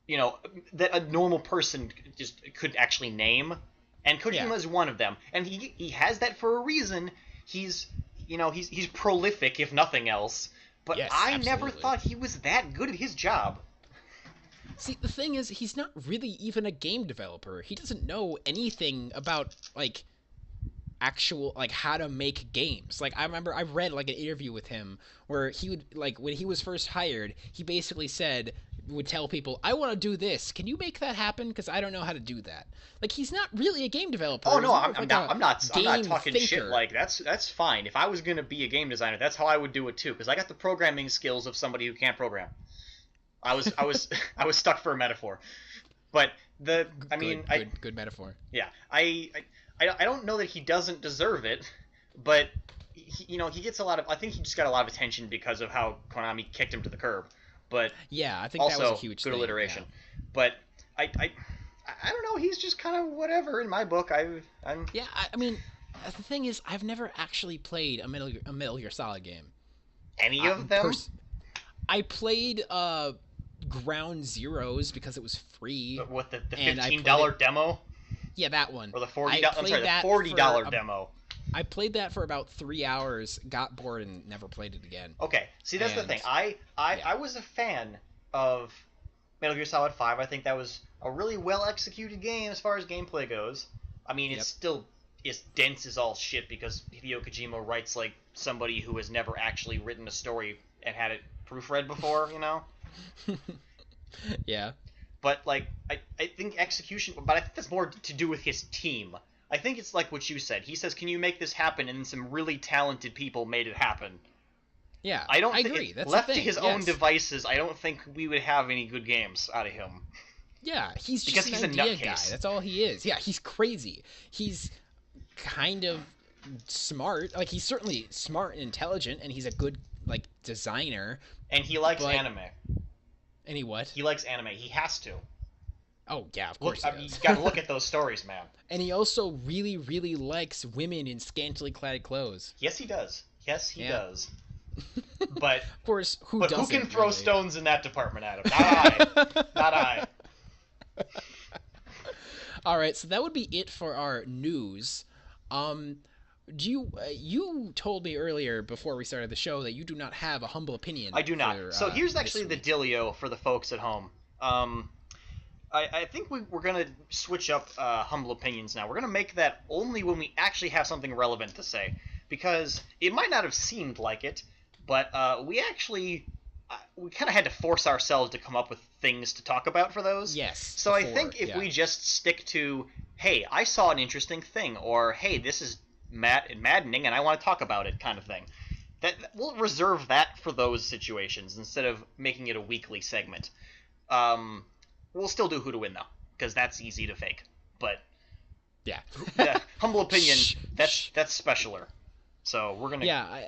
that a normal person just could actually name, and Kojima is one of them, and he has that for a reason. He's prolific, if nothing else, but yes, I never thought he was that good at his job. See, the thing is, he's not really even a game developer. He doesn't know anything about, like, actual, like, how to make games. Like, I remember I read, like, an interview with him where he would, like, when he was first hired, he basically would tell people, I want to do this. Can you make that happen? Because I don't know how to do that. Like, he's not really a game developer. Oh, no, I'm not talking thinker. Shit. Like, that's fine. If I was going to be a game designer, that's how I would do it, too. Because I got the programming skills of somebody who can't program. I was stuck for a metaphor, but good metaphor. Yeah, I don't know that he doesn't deserve it, but he gets a lot of. I think he just got a lot of attention because of how Konami kicked him to the curb. But yeah, I think also, that was a huge good thing. alliteration. Yeah. But I don't know. He's just kind of whatever in my book. I'm. Yeah, I mean, the thing is, I've never actually played a Metal Gear Solid game. Any of them? I played Ground Zeroes because it was free. What, the $15 demo? Yeah, that one. Or the $40. I'm sorry, the $40 demo. I played that for about 3 hours, got bored, and never played it again. Okay, see, that's the thing. I was a fan of Metal Gear Solid 5. I think that was a really well executed game as far as gameplay goes. I mean, it's still dense as all shit because Hideo Kojima writes like somebody who has never actually written a story and had it proofread before, Yeah. But, like, I think execution... But I think that's more to do with his team. I think it's like what you said. He says, can you make this happen? And some really talented people made it happen. Yeah, I agree. That's left the thing. To his own devices, I don't think we would have any good games out of him. Yeah, he's just an idea guy. That's all he is. Yeah, he's crazy. He's kind of smart. Like, he's certainly smart and intelligent, and he's a good, like, designer. And he likes anime. And he what? He likes anime. He has to. Oh, yeah, of course he does. You gotta look at those stories, man. And he also really, really likes women in scantily clad clothes. Yes, he does. Yes, he does. But of course, who can throw stones in that department, Adam? Not I. Not I. All right, so that would be it for our news. Um, do you told me earlier before we started the show that you do not have a humble I opinion do not. for So here's this actually the week? dealio for the folks at home. Um, I think we're going to switch up humble opinions now. We're going to make that only when we actually have something relevant to say. Because it might not have seemed like it, but we actually we kind of had to force ourselves to come up with things to talk about for those. Yes, So I before, think if yeah. we just stick to, hey, I saw an interesting thing, or hey, this is maddening and I want to talk about it, kind of thing. That we'll reserve that for those situations instead of making it a weekly segment. We'll still do who to win though, because that's easy to fake. But Yeah. the humble opinion, Shh, that's shh. specialer. So we're gonna. Yeah,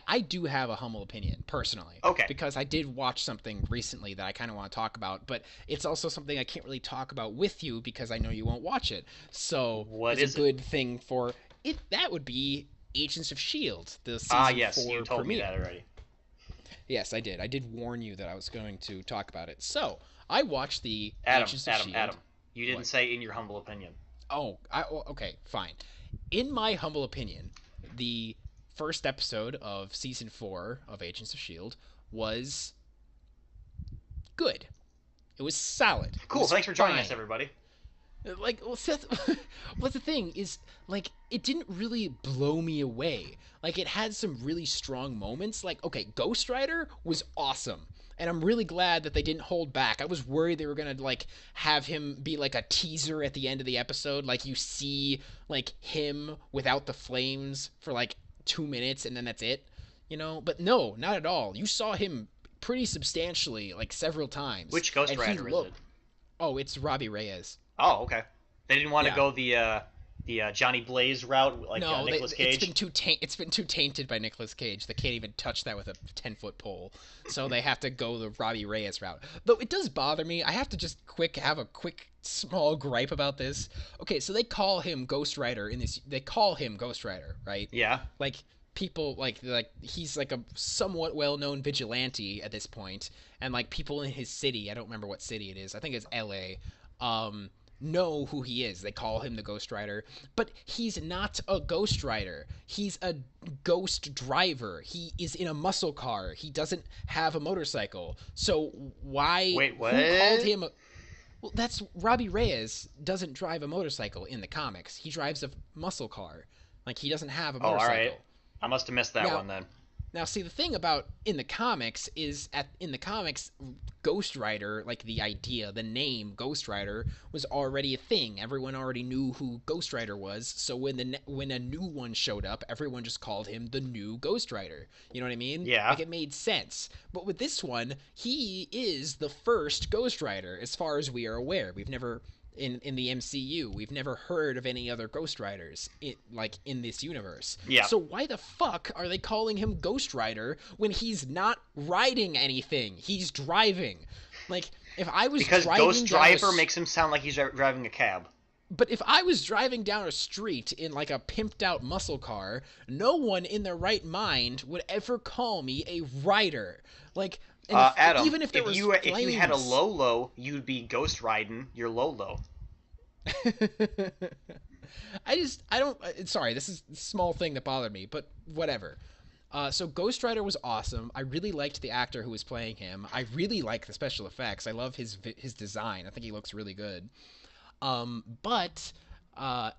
I do have a humble opinion personally Okay. because I did watch something recently that I kind of want to talk about, but it's also something I can't really talk about with you because I know you won't watch it. So What it's a is it? good thing for it. That would be Agents of Shield, the Ah, season yes, you 4 told me that premiere. already. Yes, I did. I did warn you that I was going to talk about it. So I watched the Adam, Agents of Adam, Shield. Adam. You didn't What? say in your humble opinion. Okay, fine. In my humble opinion, the first episode of season 4 of Agents of Shield was good. It was solid. It Cool. was Thanks for joining us, fine. everybody. Like, well, Seth, what's the thing is, like, it didn't really blow me away. Like, it had some really strong moments. Like, okay, Ghost Rider was awesome. And I'm really glad that they didn't hold back. I was worried they were gonna like have him be like a teaser at the end of the episode, like you see like him without the flames for like 2 minutes and then that's it, you know. But no, not at all. You saw him pretty substantially, like several times, Which Ghost and he Rider is it? looked. Oh, it's Robbie Reyes. Oh, okay. They didn't want to Yeah. go the Johnny Blaze route like No, Nicolas Cage. it's been too tainted by Nicolas Cage. They can't even touch that with a 10-foot pole, so they have to go the Robbie Reyes route. Though it does bother me. I have to just have a quick small gripe about this. Okay, so they call him Ghost Rider in this. They call him Ghost Rider, right? Yeah. Like people like he's like a somewhat well-known vigilante at this point, and like people in his city. I don't remember what city it is. I think it's L.A. Know who he is. They call him the Ghost Rider, but he's not a Ghost Rider. He's a ghost driver. He is in a muscle car. He doesn't have a motorcycle. So why? Wait, what? Who called him? Well, that's Robbie Reyes doesn't drive a motorcycle in the comics. He drives a muscle car. Like he doesn't have a Oh, all right. motorcycle. I must have missed that Now, one then. now, see, the thing about in the comics is in the comics, Ghost Rider, like the idea, the name Ghost Rider was already a thing. Everyone already knew who Ghost Rider was. So when a new one showed up, everyone just called him the new Ghost Rider. You know what I mean? Yeah. Like it made sense. But with this one, he is the first Ghost Rider, as far as we are aware. We've never in the MCU. We've never heard of any other Ghost Riders like in this universe. Yeah. So why the fuck are they calling him Ghost Rider when he's not riding anything? He's driving. Like if I was Because driving Ghost down Driver makes him sound like he's driving a cab. but if I was driving down a street in like a pimped out muscle car, no one in their right mind would ever call me a rider. Like and Adam, even if there was if you had a flames. Lolo, you'd be Ghost riding your Lolo. I don't. Sorry, this is a small thing that bothered me, but whatever. So Ghost Rider was awesome. I really liked the actor who was playing him. I really like the special effects. I love his design. I think he looks really good. But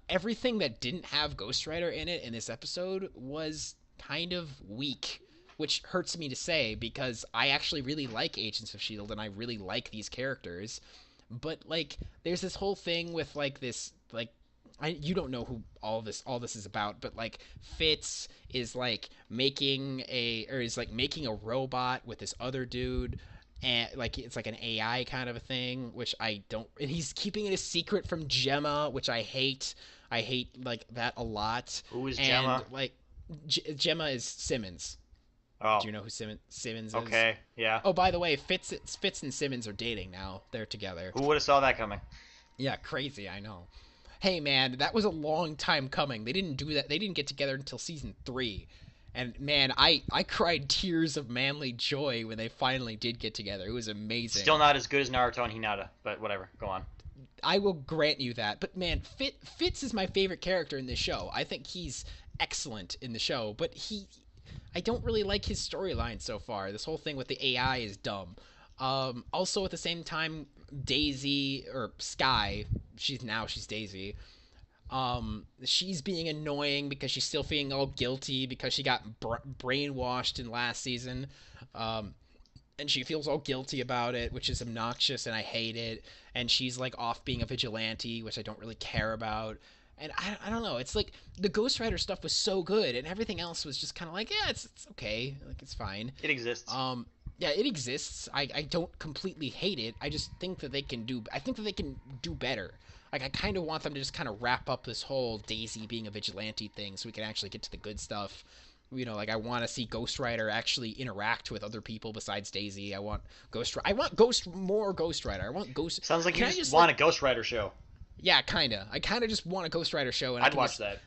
everything that didn't have Ghost Rider in it in this episode was kind of weak, which hurts me to say because I actually really like Agents of Shield and I really like these characters. But like, there's this whole thing with like this like you don't know who all this is about, but like Fitz is like making a robot with this other dude, and like it's like an AI kind of a thing, which I don't. And he's keeping it a secret from Gemma, which I hate. I hate like that a lot. Who is And Gemma? like Gemma is Simmons. Oh, Do you know who Simmons is? okay, yeah. Oh, by the way, Fitz and Simmons are dating now. They're together. Who would have saw that coming? Yeah, crazy, I know. Hey man, that was a long time coming. They didn't do that. They didn't get together until season 3. And man, I cried tears of manly joy when they finally did get together. It was amazing. Still not as good as Naruto and Hinata, but whatever. Go on. I will grant you that. But man, Fitz is my favorite character in this show. I think he's excellent in the show, but I don't really like his storyline so far. This whole thing with the AI is dumb. Also, at the same time, Daisy or Sky, she's Daisy. She's being annoying because she's still feeling all guilty because she got brainwashed in last season. And she feels all guilty about it, which is obnoxious, and I hate it. And she's like off being a vigilante, which I don't really care about. And I don't know. It's like the Ghost Rider stuff was so good, and everything else was just kind of like, yeah, it's okay, like it's fine. It exists. Yeah, it exists. I don't completely hate it. I just think that they can do. I think that they can do better. Like I kind of want them to just kind of wrap up this whole Daisy being a vigilante thing, so we can actually get to the good stuff. Like I want to see Ghost Rider actually interact with other people besides Daisy. I want more Ghost Rider. I want Ghost. Sounds like you just want a Ghost Rider show. Yeah, kinda. I kind of just want a Ghost Rider show, and I'd watch that.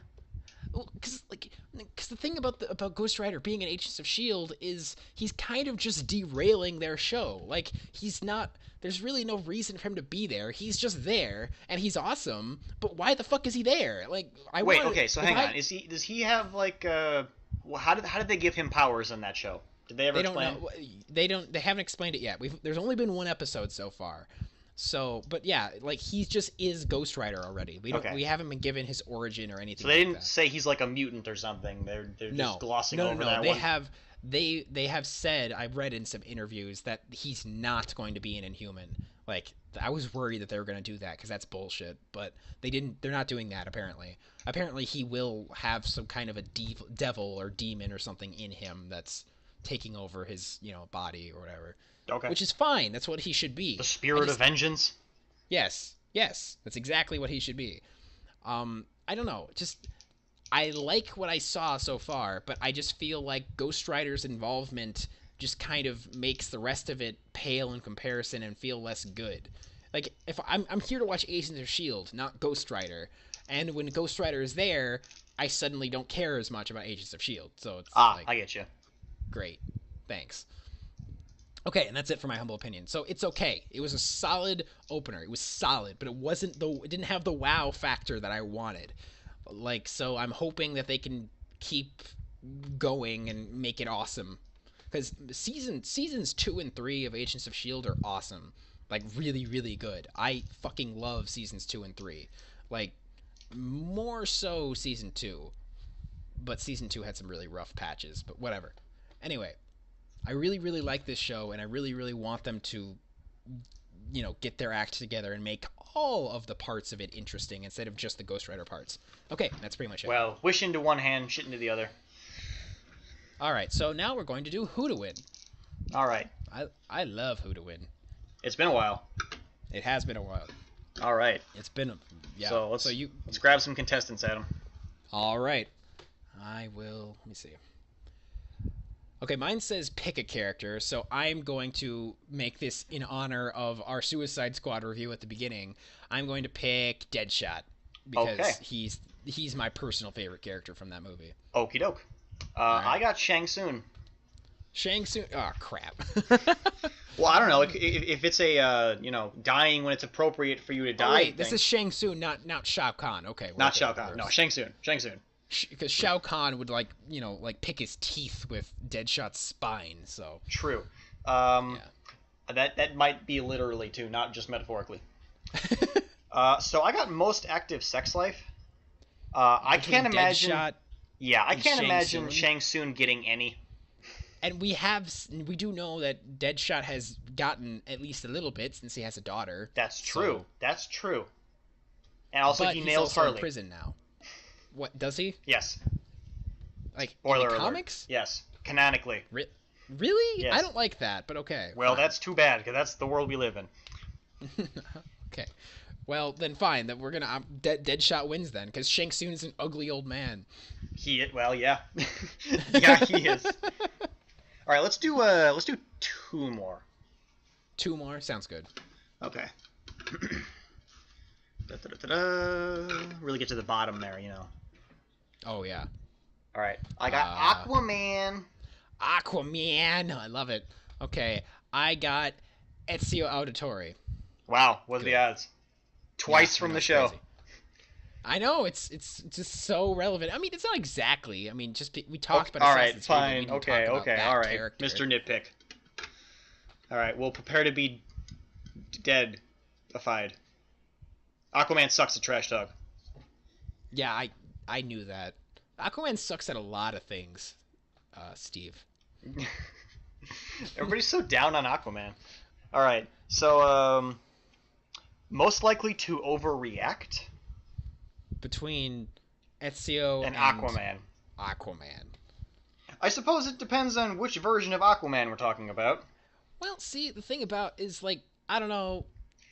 Because the thing about Ghost Rider being in Agents of Shield is he's kind of just derailing their show. Like he's not. There's really no reason for him to be there. He's just there, and he's awesome. But why the fuck is he there? Like okay, so hang on. Does he have like how did they give him powers in that show? Did they ever explain? They haven't explained it yet. There's only been one episode so far. So, but yeah, like he just is Ghost Rider already. We haven't been given his origin or anything. So they didn't say he's like a mutant or something. They're just glossing over that. They have said, I've read in some interviews, that he's not going to be an Inhuman. Like I was worried that they were going to do that because that's bullshit, but they didn't. They're not doing that apparently. Apparently he will have some kind of a devil or demon or something in him that's taking over his body or whatever. Okay. Which is fine. That's what he should be. The spirit of vengeance? Yes. That's exactly what he should be. I don't know. I like what I saw so far, but I just feel like Ghost Rider's involvement just kind of makes the rest of it pale in comparison and feel less good. Like, if I'm here to watch Agents of S.H.I.E.L.D., not Ghost Rider. And when Ghost Rider is there, I suddenly don't care as much about Agents of S.H.I.E.L.D. So it's I get you. Great. Thanks. Okay, and that's it for my humble opinion. So it's okay. It was a solid opener. It was solid, but it didn't have the wow factor that I wanted. Like, so I'm hoping that they can keep going and make it awesome. Because seasons 2 and 3 of Agents of S.H.I.E.L.D. are awesome. Like, really, really good. I fucking love seasons 2 and 3. Like, more so season 2. But season 2 had some really rough patches, but whatever. Anyway, I really, really like this show, and I really, really want them to, get their act together and make all of the parts of it interesting instead of just the Ghost Rider parts. Okay, that's pretty much it. Well, wish into one hand, shit into the other. All right, so now we're going to do Who to Win. All right. I love Who to Win. It's been a while. It has been a while. All right. It's been yeah. So let's grab some contestants, Adam. All right. I will. Let me see. Okay, mine says pick a character, so I'm going to make this in honor of our Suicide Squad review at the beginning. I'm going to pick Deadshot because he's my personal favorite character from that movie. Okie doke. Right. I got Shang Tsung. Shang Tsung? Oh, crap. Well, I don't know. If it's a, dying when it's appropriate for you to die. Wait, this is Shang Tsung, not Shao Kahn. Okay. Not Shao Kahn. No, Shang Tsung. Because Shao Kahn would pick his teeth with Deadshot's spine. So true. That might be literally too, not just metaphorically. So I got most active sex life. I can't imagine. Deadshot I can't imagine Shang Tsung getting any. And we do know that Deadshot has gotten at least a little bit since he has a daughter. That's true. So. That's true. And also but he nails Harley. He's in prison now. What, does he? Yes. Like, spoiler in the alert. Comics? Yes. Canonically. Really? Yes. I don't like that, but okay. Well, fine. That's too bad, because that's the world we live in. Okay. Well, then fine. Then we're gonna Deadshot wins then, because Shang Tsung is an ugly old man. Well, yeah. Yeah, he is. All right, let's do 2 more. 2 more? Sounds good. Okay. Really get to the bottom there, Oh, yeah. All right. I got Aquaman. Aquaman. I love it. Okay. I got Ezio Auditore. Wow. What are the odds? twice from the show. Crazy. I know, it's just so relevant. I mean, it's not exactly. I mean, just we talked about Assassin's Creed. All right, fine. Okay, all right. Character. Mr. Nitpick. All right, well, prepare to be dead-ified. Aquaman sucks at Trash Dog. Yeah, I knew that. Aquaman sucks at a lot of things, Steve. Everybody's so down on Aquaman. All right, so most likely to overreact between Ezio and Aquaman. I suppose it depends on which version of Aquaman we're talking about. Well, see, the thing about is, like, I don't know,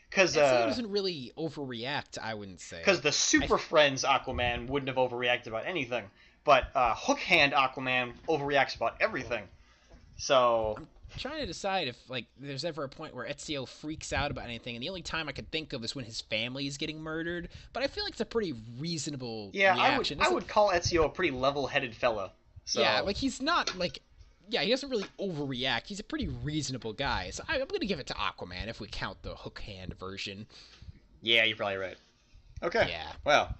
because Ezio doesn't really overreact, I wouldn't say. Because the Super Friends Aquaman wouldn't have overreacted about anything, but Hook Hand Aquaman overreacts about everything. So I'm trying to decide if, like, there's ever a point where Ezio freaks out about anything, and the only time I could think of is when his family is getting murdered. But I feel like it's a pretty reasonable reaction. I would call Ezio a pretty level-headed fella. So. Yeah, like, he's not, like... Yeah, he doesn't really overreact. He's a pretty reasonable guy. So I'm going to give it to Aquaman if we count the hook hand version. Yeah, you're probably right. Okay. Yeah. Well.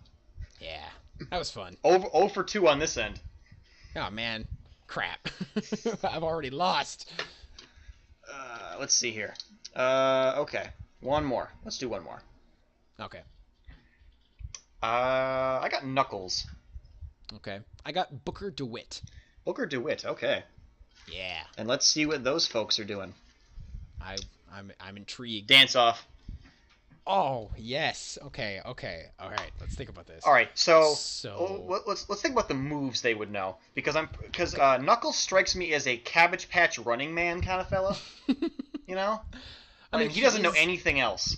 Yeah. That was fun. 0 for 2 on this end. Oh, man. Crap. I've already lost. Let's see here. Okay. One more. Let's do one more. Okay. I got Knuckles. Okay. I got Booker DeWitt. Booker DeWitt, okay. Yeah. And let's see what those folks are doing. I'm intrigued. Dance off. Oh yes. Okay. All right. Let's think about this. All right. So let's think about the moves they would know because Knuckles strikes me as a Cabbage Patch Running Man kind of fella. You know. I mean, he doesn't know anything else.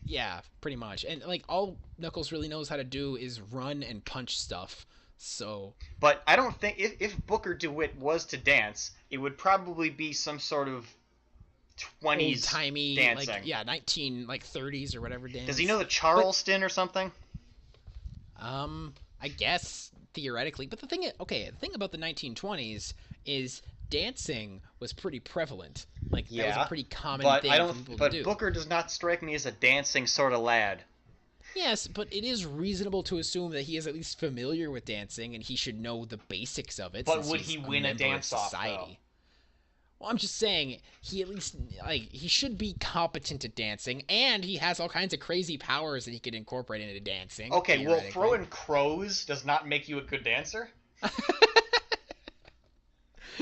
Yeah, pretty much. And like all Knuckles really knows how to do is run and punch stuff. So, but I don't think if Booker DeWitt was to dance, it would probably be some sort of 20s old-timey dancing. Like, yeah, 30s or whatever dance. Does he know the Charleston or something? I guess theoretically. But the thing about the 1920s is dancing was pretty prevalent. Like that was a pretty common thing for people to do. But Booker does not strike me as a dancing sort of lad. Yes, but it is reasonable to assume that he is at least familiar with dancing and he should know the basics of it. But would he win a dance-off, though? Well, I'm just saying, he at least, like, he should be competent at dancing, and he has all kinds of crazy powers that he could incorporate into dancing. Okay, well, throwing crows does not make you a good dancer?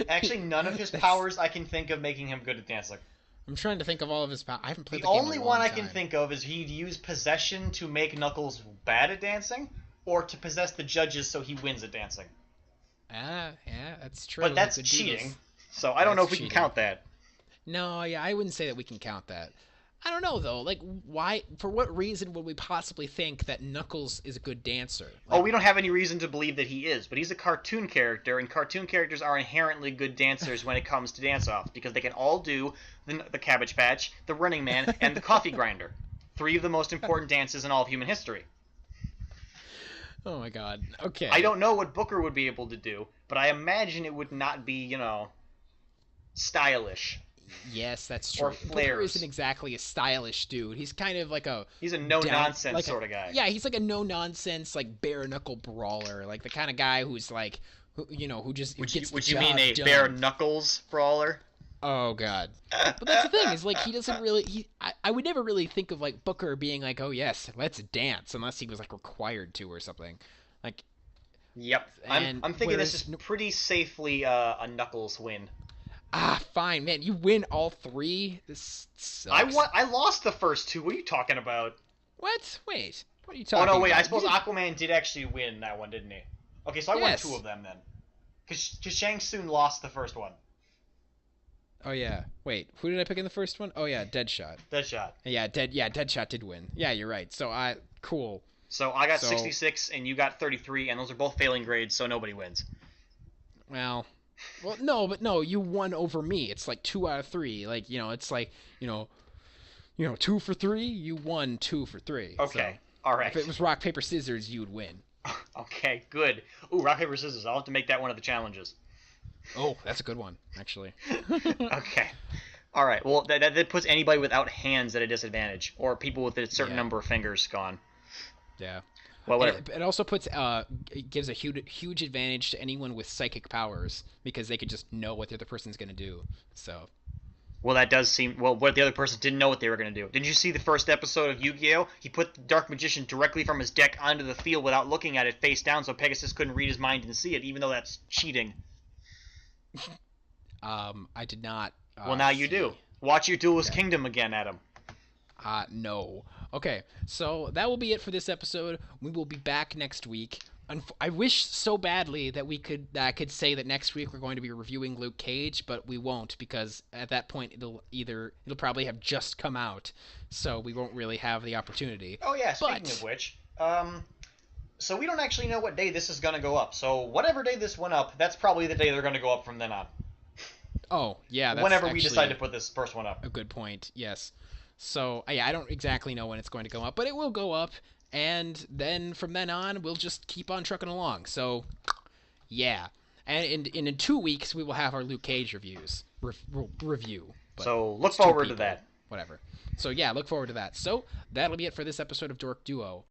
Actually, none of his powers I can think of making him good at dancing. I'm trying to think of all of his powers. I haven't played the game in a long time. The only one I can think of is he'd use possession to make Knuckles bad at dancing, or to possess the judges so he wins at dancing. Yeah, that's true. But that's cheating, so I don't know if we can count that. No, yeah, I wouldn't say that we can count that. I don't know, though. Like, why? For what reason would we possibly think that Knuckles is a good dancer? Like, we don't have any reason to believe that he is, but he's a cartoon character, and cartoon characters are inherently good dancers when it comes to dance-offs, because they can all do the Cabbage Patch, the Running Man, and the Coffee Grinder. 3 of the most important dances in all of human history. Oh my god. Okay. I don't know what Booker would be able to do, but I imagine it would not be, stylish. Yes, that's true. Or flares. Booker isn't exactly a stylish dude. He's kind of like a... He's a no-nonsense sort of guy. Yeah, he's like a no-nonsense, like, bare-knuckle brawler. Like, the kind of guy who's like, who just gets the job done. Would you mean a bare-knuckles brawler? Oh, God. But that's the thing, is, like, he doesn't really... I would never really think of, like, Booker being like, oh, yes, let's dance, unless he was, like, required to or something. Like... Yep. I'm thinking this is pretty safely a Knuckles win. Ah, fine, man. You win all 3? This sucks. I lost the first 2. What are you talking about? What? Wait. What are you talking about? Oh, no, wait. I suppose Aquaman did actually win that one, didn't he? Okay, so I won 2 of them, then. Because Shang Tsung lost the first one. Oh, yeah. Wait, who did I pick in the first one? Oh, yeah, Deadshot. Yeah, Deadshot did win. Yeah, you're right. So, cool. So, I got 66, and you got 33, and those are both failing grades, so nobody wins. Well, no, you won over me. It's like 2 out of 3. Like, it's like, 2 for 3, you won 2 for 3. Okay, so all right. If it was rock, paper, scissors, you would win. Okay, good. Ooh, rock, paper, scissors. I'll have to make that one of the challenges. Oh, that's a good one, actually. Okay. All right. Well, that puts anybody without hands at a disadvantage, or people with a certain Yeah. number of fingers gone. Yeah. Well, And whatever. it also puts it gives a huge advantage to anyone with psychic powers because they could just know what the other person's gonna do. So Well, that does seem. Well, what the other person didn't know what they were going to do. Didn't you see the first episode of Yu-Gi-Oh? He put the Dark Magician directly from his deck onto the field without looking at it face down, so Pegasus couldn't read his mind and see it, even though that's cheating. I did not Well, now you do. see. Watch your Duelist Okay. Kingdom again, Adam. No. Okay, so that will be it for this episode. We will be back next week. I wish so badly that I could say that next week we're going to be reviewing Luke Cage, but we won't because at that point it'll probably have just come out, so we won't really have the opportunity. Oh yeah, speaking But of which, so we don't actually know what day this is going to go up. So whatever day this went up, that's probably the day they're going to go up from then on. oh yeah, that's Whenever we decide to actually put this first one up. a good point. Yes. So I don't exactly know when it's going to go up, but it will go up, and then from then on we'll just keep on trucking along. So yeah, and in 2 weeks we will have our Luke Cage review. But So look it's two forward to people, that. whatever. So yeah, look forward to that. So that'll be it for this episode of Dork Duo.